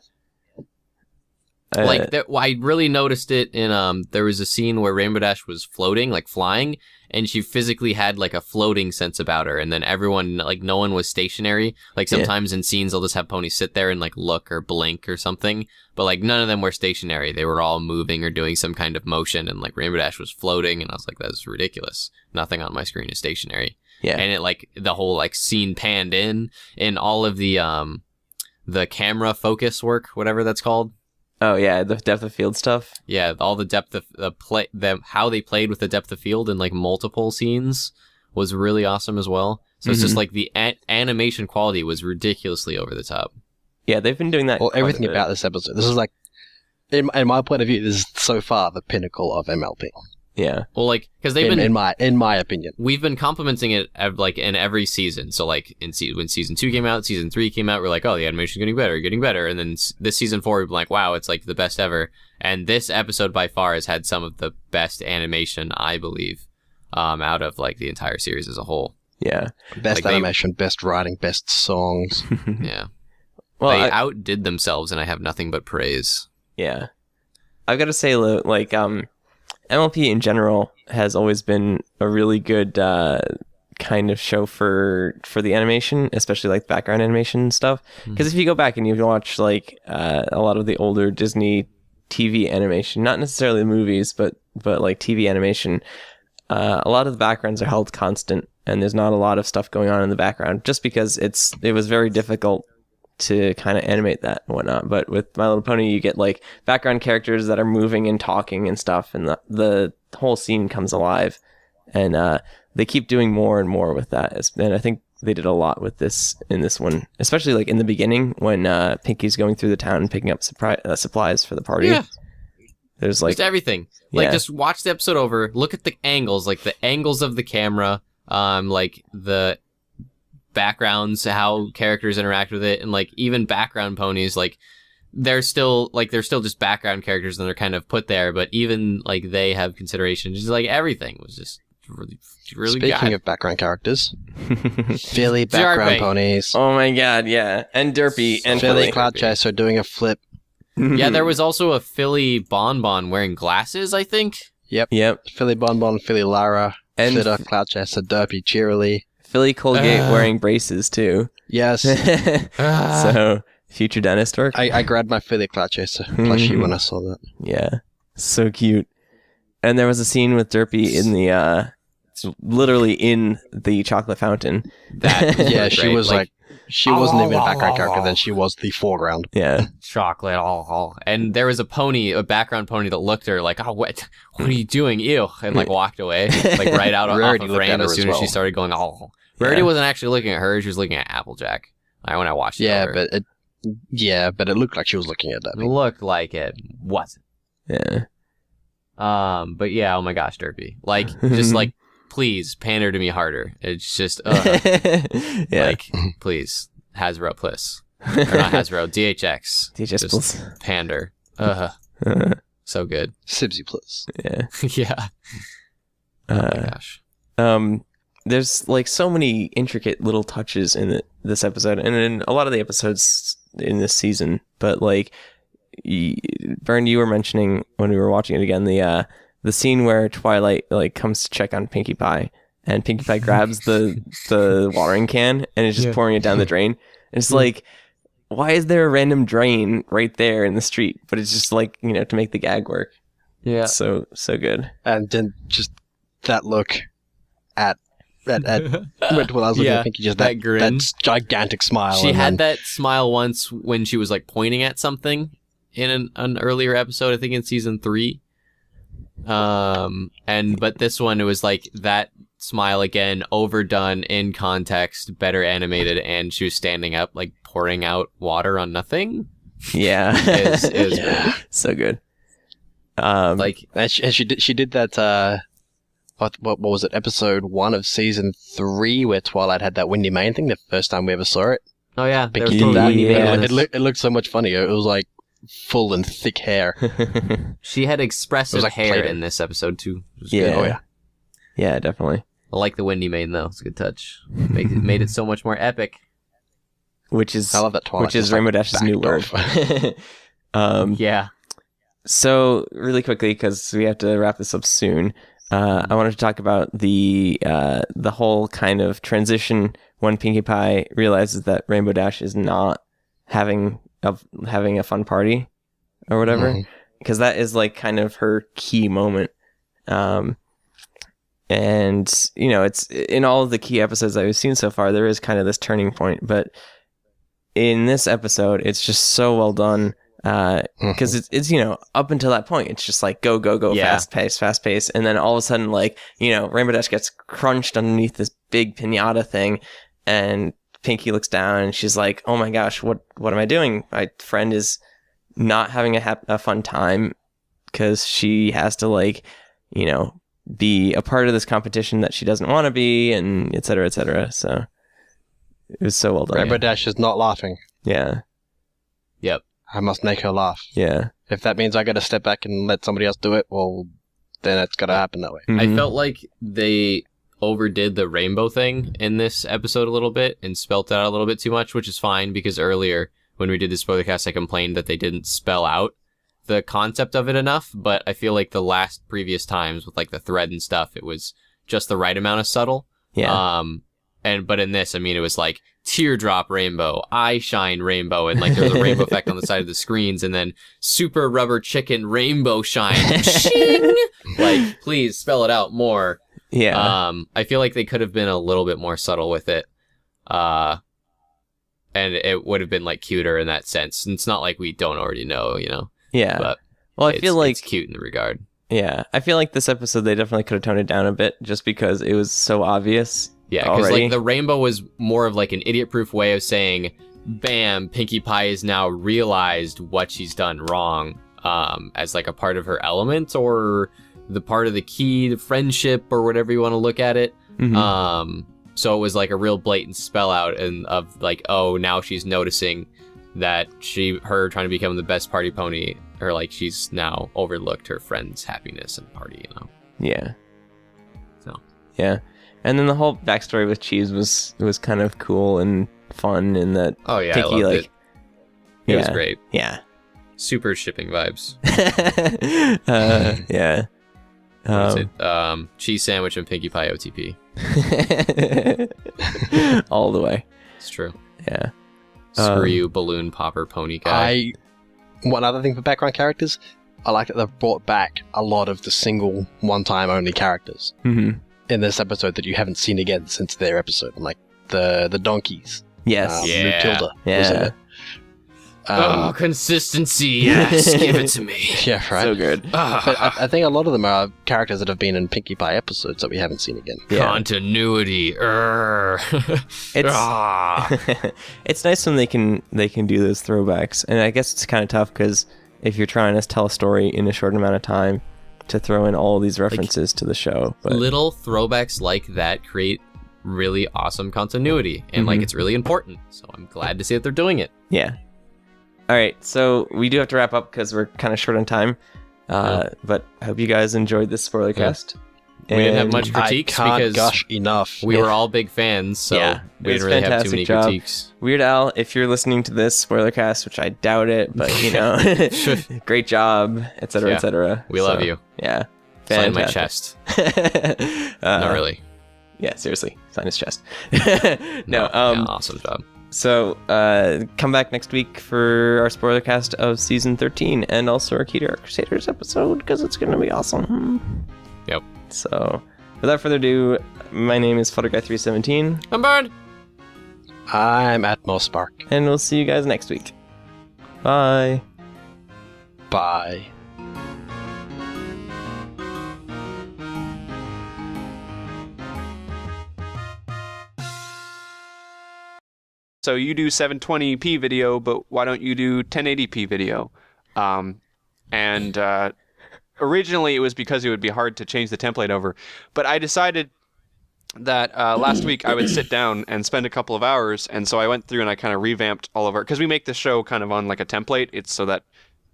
Like I really noticed it in there was a scene where Rainbow Dash was floating, like flying, and she physically had like a floating sense about her, and then everyone, like, no one was stationary. Like sometimes in scenes they'll just have ponies sit there and like look or blink or something, but like none of them were stationary. They were all moving or doing some kind of motion, and like Rainbow Dash was floating, and I was like, that's ridiculous. Nothing on my screen is stationary.
Yeah.
And it, like, the whole like scene panned in, and all of the camera focus work, whatever that's called.
Oh yeah, the depth of field stuff.
Yeah, all the depth of how they played with the depth of field in like multiple scenes was really awesome as well. So it's just like the animation quality was ridiculously over the top.
Yeah, they've been doing that.
Well,
quite a
everything
bit.
about this episode. This is like, in my point of view, this is so far the pinnacle of MLP.
Yeah.
Well, like, because they've been
in my opinion.
we've been complimenting it like in every season. So like when season 2 came out, season 3 came out, we're like, oh, the animation's getting better. And then this season 4, we've been like, wow, it's like the best ever. And this episode by far has had some of the best animation, I believe, out of like the entire series as a whole.
Yeah.
Best
Like,
animation, best writing, best songs.
Yeah.
Well,
They outdid themselves, and I have nothing but praise.
yeah. I've got to say, like, MLP in general has always been a really good kind of show for the animation, especially like background animation and stuff. Because if you go back and you watch like a lot of the older Disney TV animation, not necessarily movies, but like TV animation, a lot of the backgrounds are held constant, and there's not a lot of stuff going on in the background, just because it was very difficult to kind of animate that and whatnot. But with My Little Pony, you get like background characters that are moving and talking and stuff, and the whole scene comes alive. And they keep doing more and more with that. And I think they did a lot with this in this one, especially like in the beginning when Pinky's going through the town and picking up supplies for the party.
Yeah.
There's like
Just everything. Like,
Yeah.
just watch the episode over, look at the angles, like the angles of the camera, like the backgrounds, how characters interact with it, and like even background ponies, like they're still just background characters and they're kind of put there, but even like they have consideration. Just like everything was just really
Speaking
good.
of background characters, Philly background
Jarpay.
ponies.
oh my god, yeah, and Derpy and
Philly
Philly.
Cloud Chaser doing a flip.
Yeah, there was also a Philly Bonbon wearing glasses, I think.
Yep,
Philly Bonbon, Philly Lara,
and
Flitter, Cloud Chaser, Derpy, Cheerily.
Philly Colgate wearing braces too.
Yes,
So future dentist work.
I grabbed my Philly Cloud Chaser plushie when I saw that.
Yeah, so cute. And there was a scene with Derpy in the literally in the chocolate fountain.
That
Yeah,
was
she
great.
was like she wasn't even a background character, then she was the foreground.
Yeah,
chocolate, and there was a background pony that looked at her like, oh, what are you doing? Ew, and like walked away, like right out off
Rarity
of
looked
frame
at her
as soon
as
as she
well.
started going, oh. Rarity
Yeah.
wasn't actually looking at her; she was looking at Applejack. When I watched it,
Yeah,
over.
but it looked like she was looking at
it
that.
looked like it wasn't.
yeah.
But yeah, oh my gosh, Derpy, like just like please pander to me harder. It's just
Yeah.
like please Hasbro plus or not Hasbro DHX
DHS
just
Plus.
pander. So good.
Sibsy Plus.
Yeah.
Yeah. Oh my gosh.
There's like so many intricate little touches in this episode, and in a lot of the episodes in this season. But like, Bern, you were mentioning when we were watching it again, the scene where Twilight like comes to check on Pinkie Pie, and Pinkie Pie grabs the watering can and is just pouring it down the drain. And it's like, why is there a random drain right there in the street? But it's just like, to make the gag work.
Yeah.
So good.
And then just that look at when I was looking
Yeah,
at Pinky, just
that grin.
that gigantic smile.
She
and
had
then-
that smile once when she was like pointing at something in an earlier episode, I think in season 3. But this one, it was like that smile again, overdone in context, better animated, and she was standing up, like pouring out water on nothing.
Yeah.
It was great.
So good.
Like,
And she did that. What was it? Episode 1 of season 3, where Twilight had that Windy Mane thing. The first time we ever saw it,
oh yeah, there was
Pinky
totally
did that.
Windy Mane
Yeah.
in
It,
this.
it looked so much funnier. It was like full and thick hair.
She had expressive
It was like
hair
plated.
in this episode too. It was
Yeah.
good.
Oh yeah.
Yeah, definitely.
I like the Windy Mane though. It's a good touch. Made it so much more epic.
Which is
I love that Twilight.
which is
just, like,
Rainbow Dash's new word.
backed off.
Yeah.
So really quickly, because we have to wrap this up soon, I wanted to talk about the whole kind of transition when Pinkie Pie realizes that Rainbow Dash is not having a fun party or whatever,
Mhm.
because that is like kind of her key moment. And it's in all of the key episodes that we've seen so far, there is kind of this turning point, but in this episode, it's just so well done. Because it's up until that point, it's just like go,
Yeah.
fast pace, and then all of a sudden, like Rainbow Dash gets crunched underneath this big pinata thing, and Pinkie looks down and she's like, "Oh my gosh, what am I doing? My friend is not having a fun time because she has to be a part of this competition that she doesn't want to be, and et cetera, et cetera. So it was so well done.
Rainbow Dash is not laughing.
Yeah.
Yep.
I must make her laugh.
Yeah.
If that means I got to step back and let somebody else do it, well, then it's got to happen that way.
Mhm.
I felt like they overdid the rainbow thing in this episode a little bit and spelt it out a little bit too much, which is fine because earlier when we did the spoiler cast, I complained that they didn't spell out the concept of it enough, but I feel like the last previous times with like the thread and stuff, it was just the right amount of subtle.
Yeah.
But in this, I mean, it was like teardrop rainbow, eye shine rainbow, and like there was a rainbow effect on the side of the screens, and then super rubber chicken rainbow shine. Shing! Like, please spell it out more.
Yeah.
I feel like they could have been a little bit more subtle with it. And it would have been like cuter in that sense. And it's not like we don't already know, you know.
Yeah.
But
well, I feel like
it's cute in the regard.
Yeah, I feel like this episode they definitely could have toned it down a bit just because it was so obvious.
Yeah, because
already.
like the rainbow was more of like an idiot-proof way of saying, "Bam, Pinkie Pie has now realized what she's done wrong," as like a part of her element or the part of the key to friendship or whatever you want to look at it.
Mhm.
So it was like a real blatant spell out and of like, oh, now she's noticing that her trying to become the best party pony, or like she's now overlooked her friend's happiness and party, you know.
Yeah.
So
Yeah. And then the whole backstory with Cheese was kind of cool and fun, and that
oh yeah, I
Pinkie,
loved
like,
it. It was great.
Yeah.
Super shipping vibes.
Yeah.
What is it? Cheese sandwich and Pinkie Pie OTP.
All the way.
It's true.
Yeah.
Screw you, balloon popper pony guy.
One other thing for background characters, I like that they've brought back a lot of the single one-time only characters
Mm-hmm.
in this episode that you haven't seen again since their episode. Like the donkeys.
Yes.
Yeah.
Matilda was in
Yeah.
it.
Oh, consistency, yes, give it to me.
Yeah, right.
So good.
But I think a lot of them are characters that have been in Pinkie Pie episodes that we haven't seen again.
Yeah.
Continuity.
It's
Ah.
it's nice when they can do those throwbacks, and I guess it's kind of tough because if you're trying to tell a story in a short amount of time, to throw in all these references to the show. But
Little throwbacks like that create really awesome continuity, and like
Mhm.
it's really important. So I'm glad to see that they're doing it.
yeah. All right, so we do have to wrap up because we're kind of short on time. But I hope you guys enjoyed this spoiler cast.
We didn't have
And
much critiques
I can't
because
gush enough.
we were all big fans, so
Yeah,
we
it was
didn't really have too
fantastic
many
job.
critiques.
Weird Al, if you're listening to this spoiler cast, which I doubt it, but you know, great job, etc.,
Yeah.
etc.
We love you.
Yeah,
Sign my
fantastic.
chest. Not really.
Yeah, seriously, sign his chest.
No,
no,
yeah, awesome job.
So, come back next week for our spoiler cast of season 13 and also our Cutie Art Crusaders episode because it's going to be awesome.
Yep.
So, without further ado, my name is Flutterguy317
I'm burned.
I'm Atmos Spark.
and we'll see you guys next week. Bye.
Bye.
So you do 720p video, but why don't you do 1080p video? Originally it was because it would be hard to change the template over, but I decided that last week I would sit down and spend a couple of hours, and so I went through and I kind of revamped all of our, because we make the show kind of on like a template. It's so that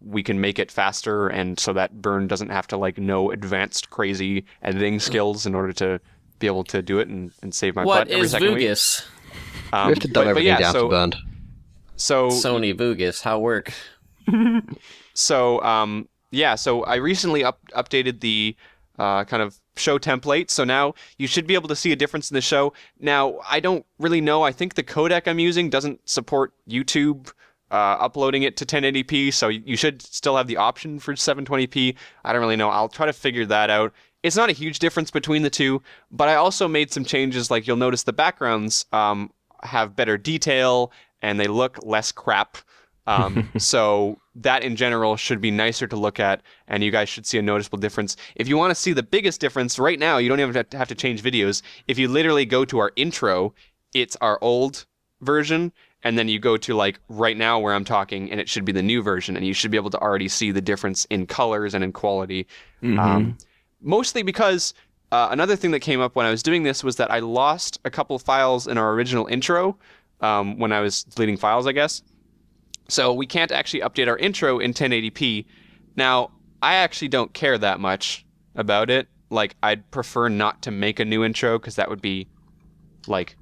we can make it faster, and so that Burn doesn't have to like know advanced crazy editing skills in order to be able to do it and save my
What
butt every
is
second week.
Vugus?
We have to dumb everything down for Burned.
So
Sony Vugus, how work?
So I recently updated the kind of show template. So now you should be able to see a difference in the show. Now, I don't really know. I think the codec I'm using doesn't support YouTube uploading it to 1080p. So you should still have the option for 720p. I don't really know. I'll try to figure that out. It's not a huge difference between the two, but I also made some changes. Like you'll notice the backgrounds have better detail and they look less crap. So that in general should be nicer to look at, and you guys should see a noticeable difference. If you want to see the biggest difference right now, you don't even have to change videos. If you literally go to our intro, it's our old version, and then you go to like right now where I'm talking, and it should be the new version, and you should be able to already see the difference in colors and in quality. mostly because another thing that came up when I was doing this was that I lost a couple files in our original intro when I was deleting files, I guess. So we can't actually update our intro in 1080p. Now, I actually don't care that much about it. Like, I'd prefer not to make a new intro because that would be, like,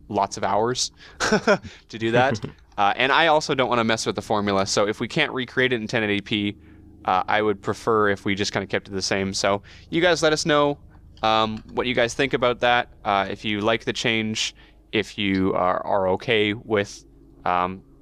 lots of hours to do that. And I also don't want to mess with the formula. So if we can't recreate it in 1080p, I would prefer if we just kind of kept it the same. So you guys let us know what you guys think about that. If you like the change, if you are okay with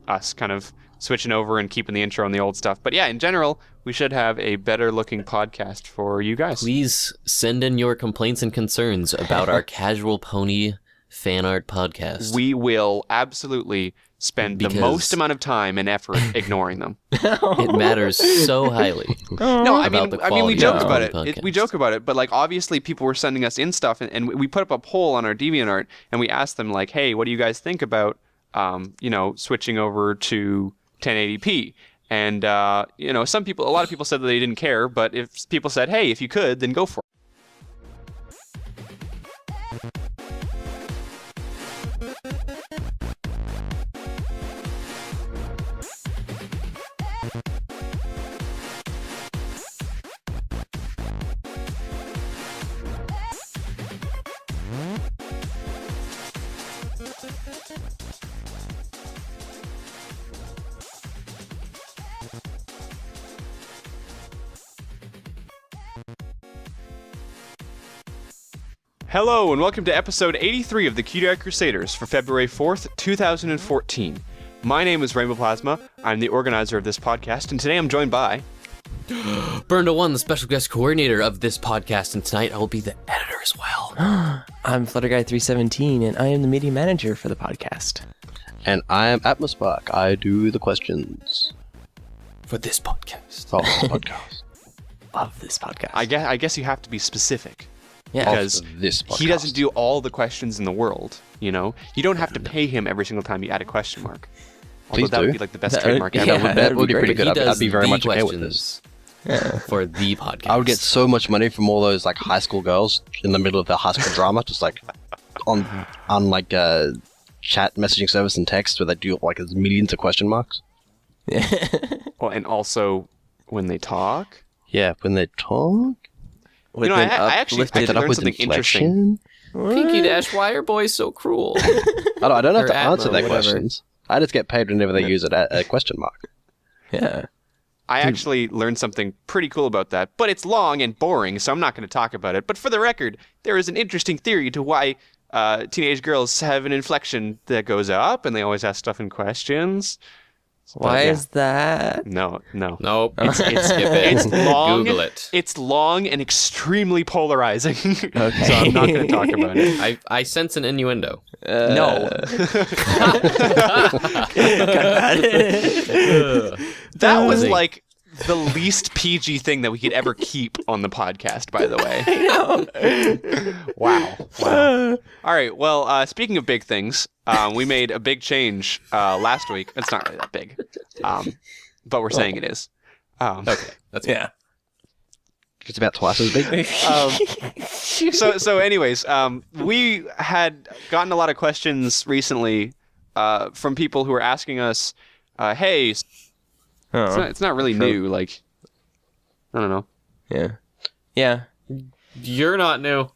us kind of switching over and keeping the intro and the old stuff. But yeah, in general, we should have a better looking podcast for you guys.
Please send in your complaints and concerns about our Casual Pony fan art podcast.
We will absolutely spend the most amount of time and effort ignoring them.
It matters so highly.
No, I mean, we joke about it.
Podcast.
We joke about it, but like obviously people were sending us in stuff, and we put up a poll on our DeviantArt, and we asked them like, "Hey, what do you guys think about, switching over to 1080p?" And a lot of people said that they didn't care, but if people said, "Hey, if you could, then go for it." Hello, and welcome to episode 83 of the Cutie Art Crusaders for February 4th, 2014. My name is Rainbow Plasma. I'm the organizer of this podcast, and today I'm joined by...
Burnda1, the special guest coordinator of this podcast, and tonight I will be the editor as well.
I'm Flutterguy317, and I am the media manager for the podcast.
And I am Atmospark. I do the questions
For this podcast.
for this podcast.
Of this podcast.
I guess you have to be specific.
Yeah.
Because
Of this podcast.
he doesn't do all the questions in the world, You don't have to pay him every single time you add a question mark. Although
Please
that would
do.
be like the best
That
trademark
would-
ever.
yeah.
That would be
great.
pretty good.
He does
I'd be very
the
much okay with
questions
this.
for the podcast.
I would get so much money from all those like high school girls in the middle of their high school drama, just like on like chat messaging service and text where they do like there's millions of question marks.
Well, and also when they talk.
Yeah, when they talk.
With
I
an
actually
uplifted-
Set up
learned
with
something interesting.
inflection.
Pinky Dash, why are boys so cruel?
I don't have
Or
to answer
Atmo,
their
whatever.
questions. I just get paid whenever they use a question mark.
Yeah.
I actually learned something pretty cool about that, but it's long and boring, so I'm not going to talk about it. But for the record, there is an interesting theory to why teenage girls have an inflection that goes up, and they always ask stuff in questions.
Why
yeah.
is that?
No.
Nope.
It's
Skip it.
it's long.
Google it.
It's long and extremely polarizing.
Okay.
So I'm not going to talk about it.
I sense an innuendo.
No. That was like the least PG thing that we could ever keep on the podcast, by the way. Wow. All right. Well, speaking of big things, we made a big change last week. It's not really that big, but we're saying it is.
Okay, that's
Yeah.
It's about twice as big.
So anyways, we had gotten a lot of questions recently from people who were asking us, hey,
Oh.
it's not really new. Like, I don't know.
Yeah. Yeah.
You're not new.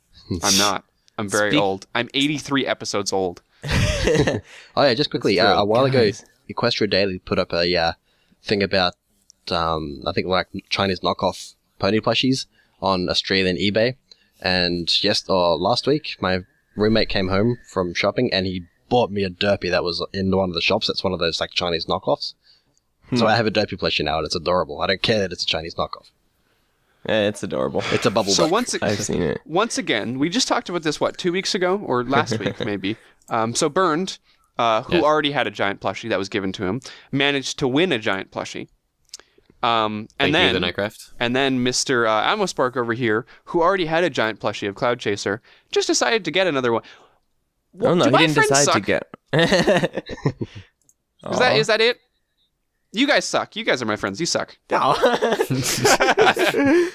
I'm not. I'm very
Speak-
old. I'm 83 episodes old.
Oh yeah, just quickly.
That's right,
A while
guys.
ago, Equestria Daily put up a thing about I think like Chinese knockoff pony plushies on Australian eBay. And last week, my roommate came home from shopping and he bought me a derpy that was in one of the shops. That's one of those like Chinese knockoffs. So I have a derpy plushie now, and it's adorable. I don't care that it's a Chinese knockoff.
Yeah, it's adorable.
It's a bubble
So
butt.
I've seen it.
once again, we just talked about this, 2 weeks ago? Or last week, maybe. So Burned, who
Yes.
already had a giant plushie that was given to him, managed to win a giant plushie.
Thank
And
you,
then
the Nightcraft.
Mr. Amospark over here, who already had a giant plushie of Cloud Chaser, just decided to get another one.
Oh no,
Do
he
my
didn't
friends
decide to
suck?
get.
Is that it? You guys suck. You guys are my friends. You suck.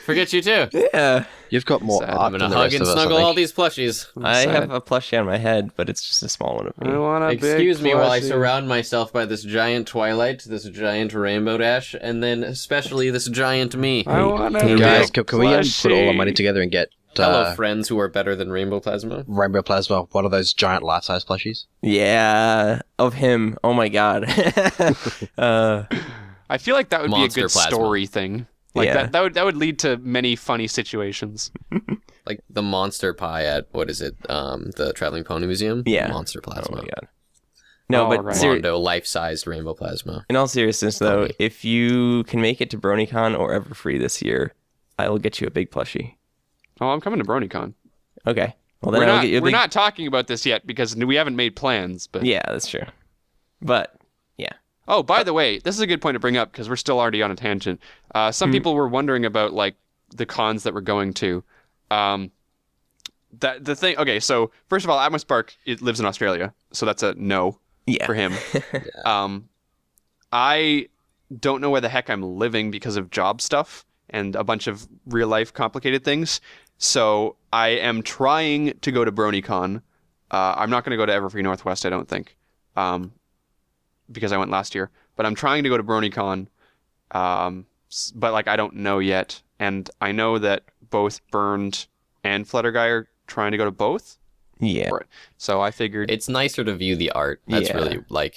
Forget you too.
Yeah.
You've got more
Sad.
I'm
art
gonna
than the
hug
rest
and
of us, I
snuggle
think.
all these plushies.
I
sad.
have a plushie on my head, but it's just a small one of me.
I want a
Excuse
big
me while I
plushie.
surround myself by this giant Twilight, this giant Rainbow Dash, and then especially this giant me.
I want a
Hey,
big
Guys, can we put all our money
plushie.
together and get
Fellow friends who are better than Rainbow Plasma.
Rainbow Plasma, one of those giant life-size plushies?
Yeah, of him. Oh my god.
I feel like that would
Monster
be a good
plasma.
story thing. Like
Yeah.
that would lead to many funny situations.
Like the monster pie at, what is it, the Traveling Pony Museum?
Yeah.
Monster
Oh
Plasma.
my god. No,
Oh,
but
right.
Mondo, life-sized Rainbow Plasma.
in all seriousness, though,
Pony.
if you can make it to BronyCon or Everfree this year, I will get you a big plushie.
Oh, I'm coming to BronyCon.
Okay. Well, then I'll get you a
We're
big.
not talking about this yet because we haven't made plans. But
Yeah, that's true. But yeah.
oh, by the way, this is a good point to bring up because we're still already on a tangent. Some people were wondering about like the cons that we're going to. That the thing. Okay, so first of all, Atmos Spark it lives in Australia, so that's a no
Yeah.
for him. I don't know where the heck I'm living because of job stuff and a bunch of real life complicated things. So I am trying to go to BronyCon. I'm not going to go to Everfree Northwest, I don't think, because I went last year. But I'm trying to go to BronyCon, but like I don't know yet. And I know that both Burned and Flutterguy are trying to go to both.
Yeah.
Right. So I figured
It's nicer to view the art. That's
Yeah.
really like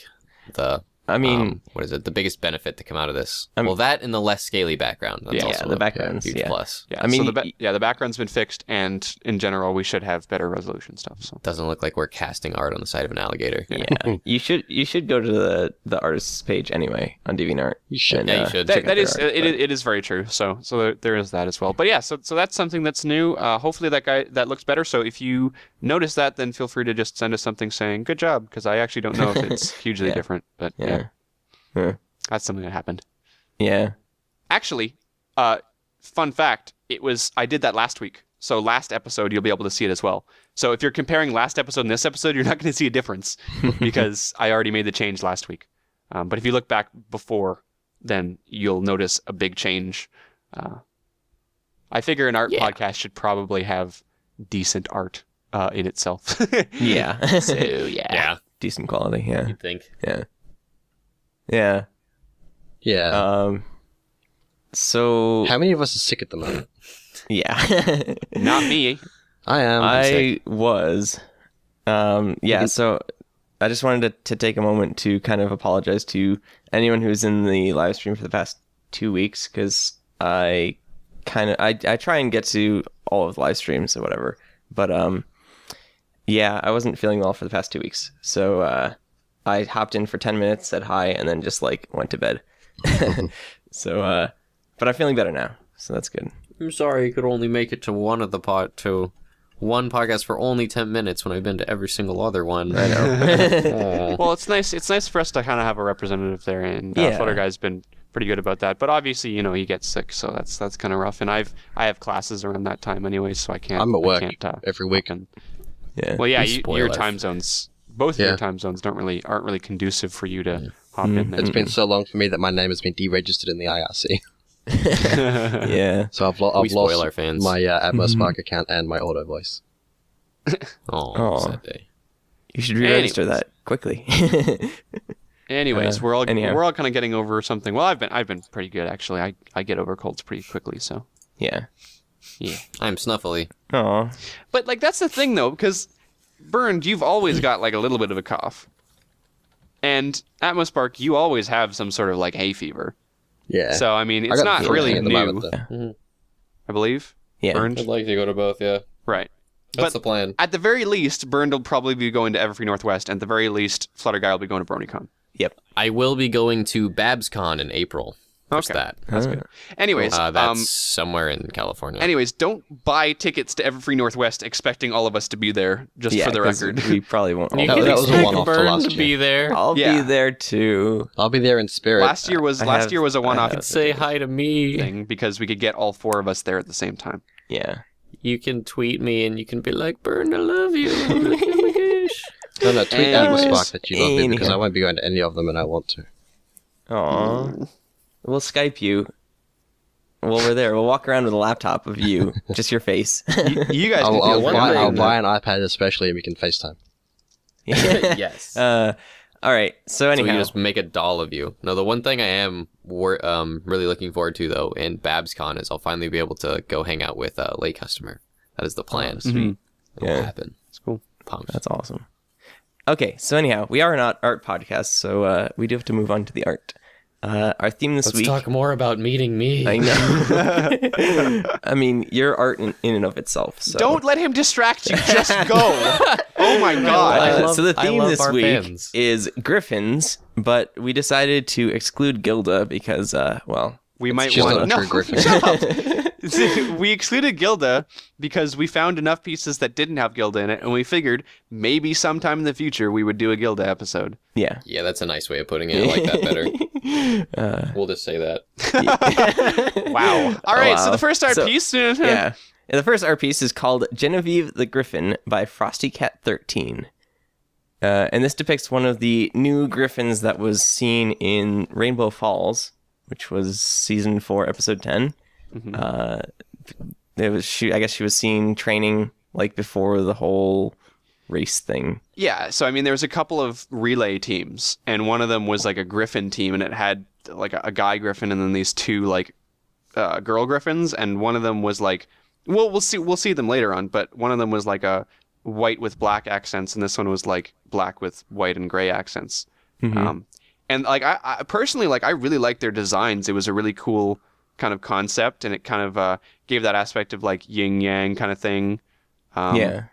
the
I mean,
what is it? The biggest benefit to come out of this.
I'm-
well, that and the less scaly background. That's
Yeah,
also
the
a
backgrounds.
huge
Yeah.
plus.
yeah.
I mean,
so the background's been fixed, and in general, we should have better resolution stuff. So
Doesn't look like we're casting art on the side of an alligator.
Yeah. you should go to the artist's page anyway on DeviantArt.
You should.
and,
Yeah, you should.
check
that
out
is
their art,
it is very true. So there is that as well. But yeah, so that's something that's new. Hopefully that looks better. So if you notice that, then feel free to just send us something saying good job, because I actually don't know if it's hugely
Yeah.
different. But
but-
yeah,
Yeah.
that's something that happened.
Yeah.
Actually, fun fact, I did that last week. So last episode, you'll be able to see it as well. So if you're comparing last episode and this episode, you're not going to see a difference because I already made the change last week. But if you look back before, then you'll notice a big change. I figure an art
Yeah.
podcast should probably have decent art in itself.
Yeah.
So
Yeah,
Decent quality. Yeah.
you'd think.
Yeah. Yeah.
Yeah.
So
How many of us are sick at the moment?
yeah.
Not me.
I am.
I was. Yeah, so I just wanted to take a moment to kind of apologize to anyone who's in the live stream for the past 2 weeks, because I try and get to all of the live streams or whatever. But yeah, I wasn't feeling well for the past 2 weeks. So I hopped in for 10 minutes, said hi, and then just like went to bed. So but I'm feeling better now. So that's good.
I'm sorry you could only make it to one podcast for only 10 minutes when I've been to every single other one.
I know.
Well, it's nice. It's nice for us to kind of have a representative there, and
Yeah.
Flutter Guy's been pretty good about that. But obviously, he gets sick, so that's kind of rough. And I have classes around that time anyway, so I can't.
I'm at work
I can't,
every week.
hop in.
Yeah.
Well, yeah,
You spoil
your
life.
time zones, both of your
Yeah.
time zones, aren't really conducive for you to hop in there.
It's been so long for me that my name has been deregistered in the IRC.
Yeah.
So I've
We
lost
spoil our fans.
my Atmos Spark account and my auto voice.
Oh,
Aw.
sad day.
You should re-register
Anyways.
that quickly.
Anyways, we're all
anyhow.
kind of getting over something. Well, I've been pretty good actually. I get over colds pretty quickly, so
Yeah.
yeah.
I'm snuffly.
Oh.
But like that's the thing though, because Burned, you've always got like a little bit of a cough, and Atmos Spark, you always have some sort of like hay fever.
Yeah.
So I mean,
I
it's
got
not
the flu
really
thing at the
new.
moment, though.
I believe.
Yeah.
Burned.
like to go to both, yeah.
Right.
That's
But
the plan.
at the very least, Burned will probably be going to Everfree Northwest, and at the very least, Flutter Guy will be going to BronyCon.
Yep.
I will be going to BabsCon in April. What's
Okay.
that?
That's good. Anyways,
That's somewhere in California.
anyways, don't buy tickets to Everfree Northwest expecting all of us to be there. Just
Yeah,
for the
'cause
record.
we probably won't.
You
all
that
can
be
was a
there.
expect
one-off for
Burn
last
to be there.
I'll
Yeah.
be there too.
I'll be there in spirit.
last year was
I
last
have-
year was a one-off
I have-
Say hi to me.
thing because we could get all four of us there at the same time.
Yeah.
You can tweet me and you can be like, Burn, I love you. I'm like, oh my gosh.
No, tweet
Anyways.
Atmos Spark that you love me because
Anyhow.
I won't be going to any of them and I want to.
Aw. We'll Skype you. While we're there, we'll walk around with a laptop of you, just your face.
You guys can
I'll
feel
I'll
free.
buy an iPad especially, and we can FaceTime.
Yes.
All right. So
So we
anyhow,
can just make a doll of you. No, the one thing I am really looking forward to though in BabsCon is I'll finally be able to go hang out with a late customer. That is the plan.
sweet.
It'll
Yeah.
happen.
It's cool.
Pumped.
that's awesome. Okay. So anyhow, we are an art podcast, so we do have to move on to the art. Our theme this
Let's
week.
talk more about meeting me.
I know. I mean, you're art in and of itself. So.
Don't let him distract you. Just go. Oh my god.
I love-
So the
I
theme
love
this
our
week
fans.
is Gryphons, but we decided to exclude Gilda because, well,
We might
She's
want
not a true Griffin.
Shut up. We excluded Gilda because we found enough pieces that didn't have Gilda in it, and we figured maybe sometime in the future we would do a Gilda episode.
yeah.
Yeah, that's a nice way of putting it. I like that better. We'll just say that.
Wow. All right. So
wow.
the first art
So-
piece.
Yeah. And the first art piece is called Genevieve the Griffin by Frostycat13. And this depicts one of the new griffins that was seen in Rainbow Falls, which was season 4, episode 10. It was I guess she was seen training like before the whole race thing.
Yeah. So I mean, there was a couple of relay teams, and one of them was like a Griffin team, and it had like a guy Griffin, and then these two like girl Griffins, and one of them was like, well, we'll see them later on, but one of them was like a white with black accents, and this one was like black with white and gray accents. And like I personally, like, I really liked their designs. It was a really cool kind of concept, and it kind of gave that aspect of like yin yang kind of thing.
Yeah.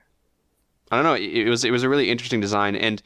I don't know. It was a really interesting design, and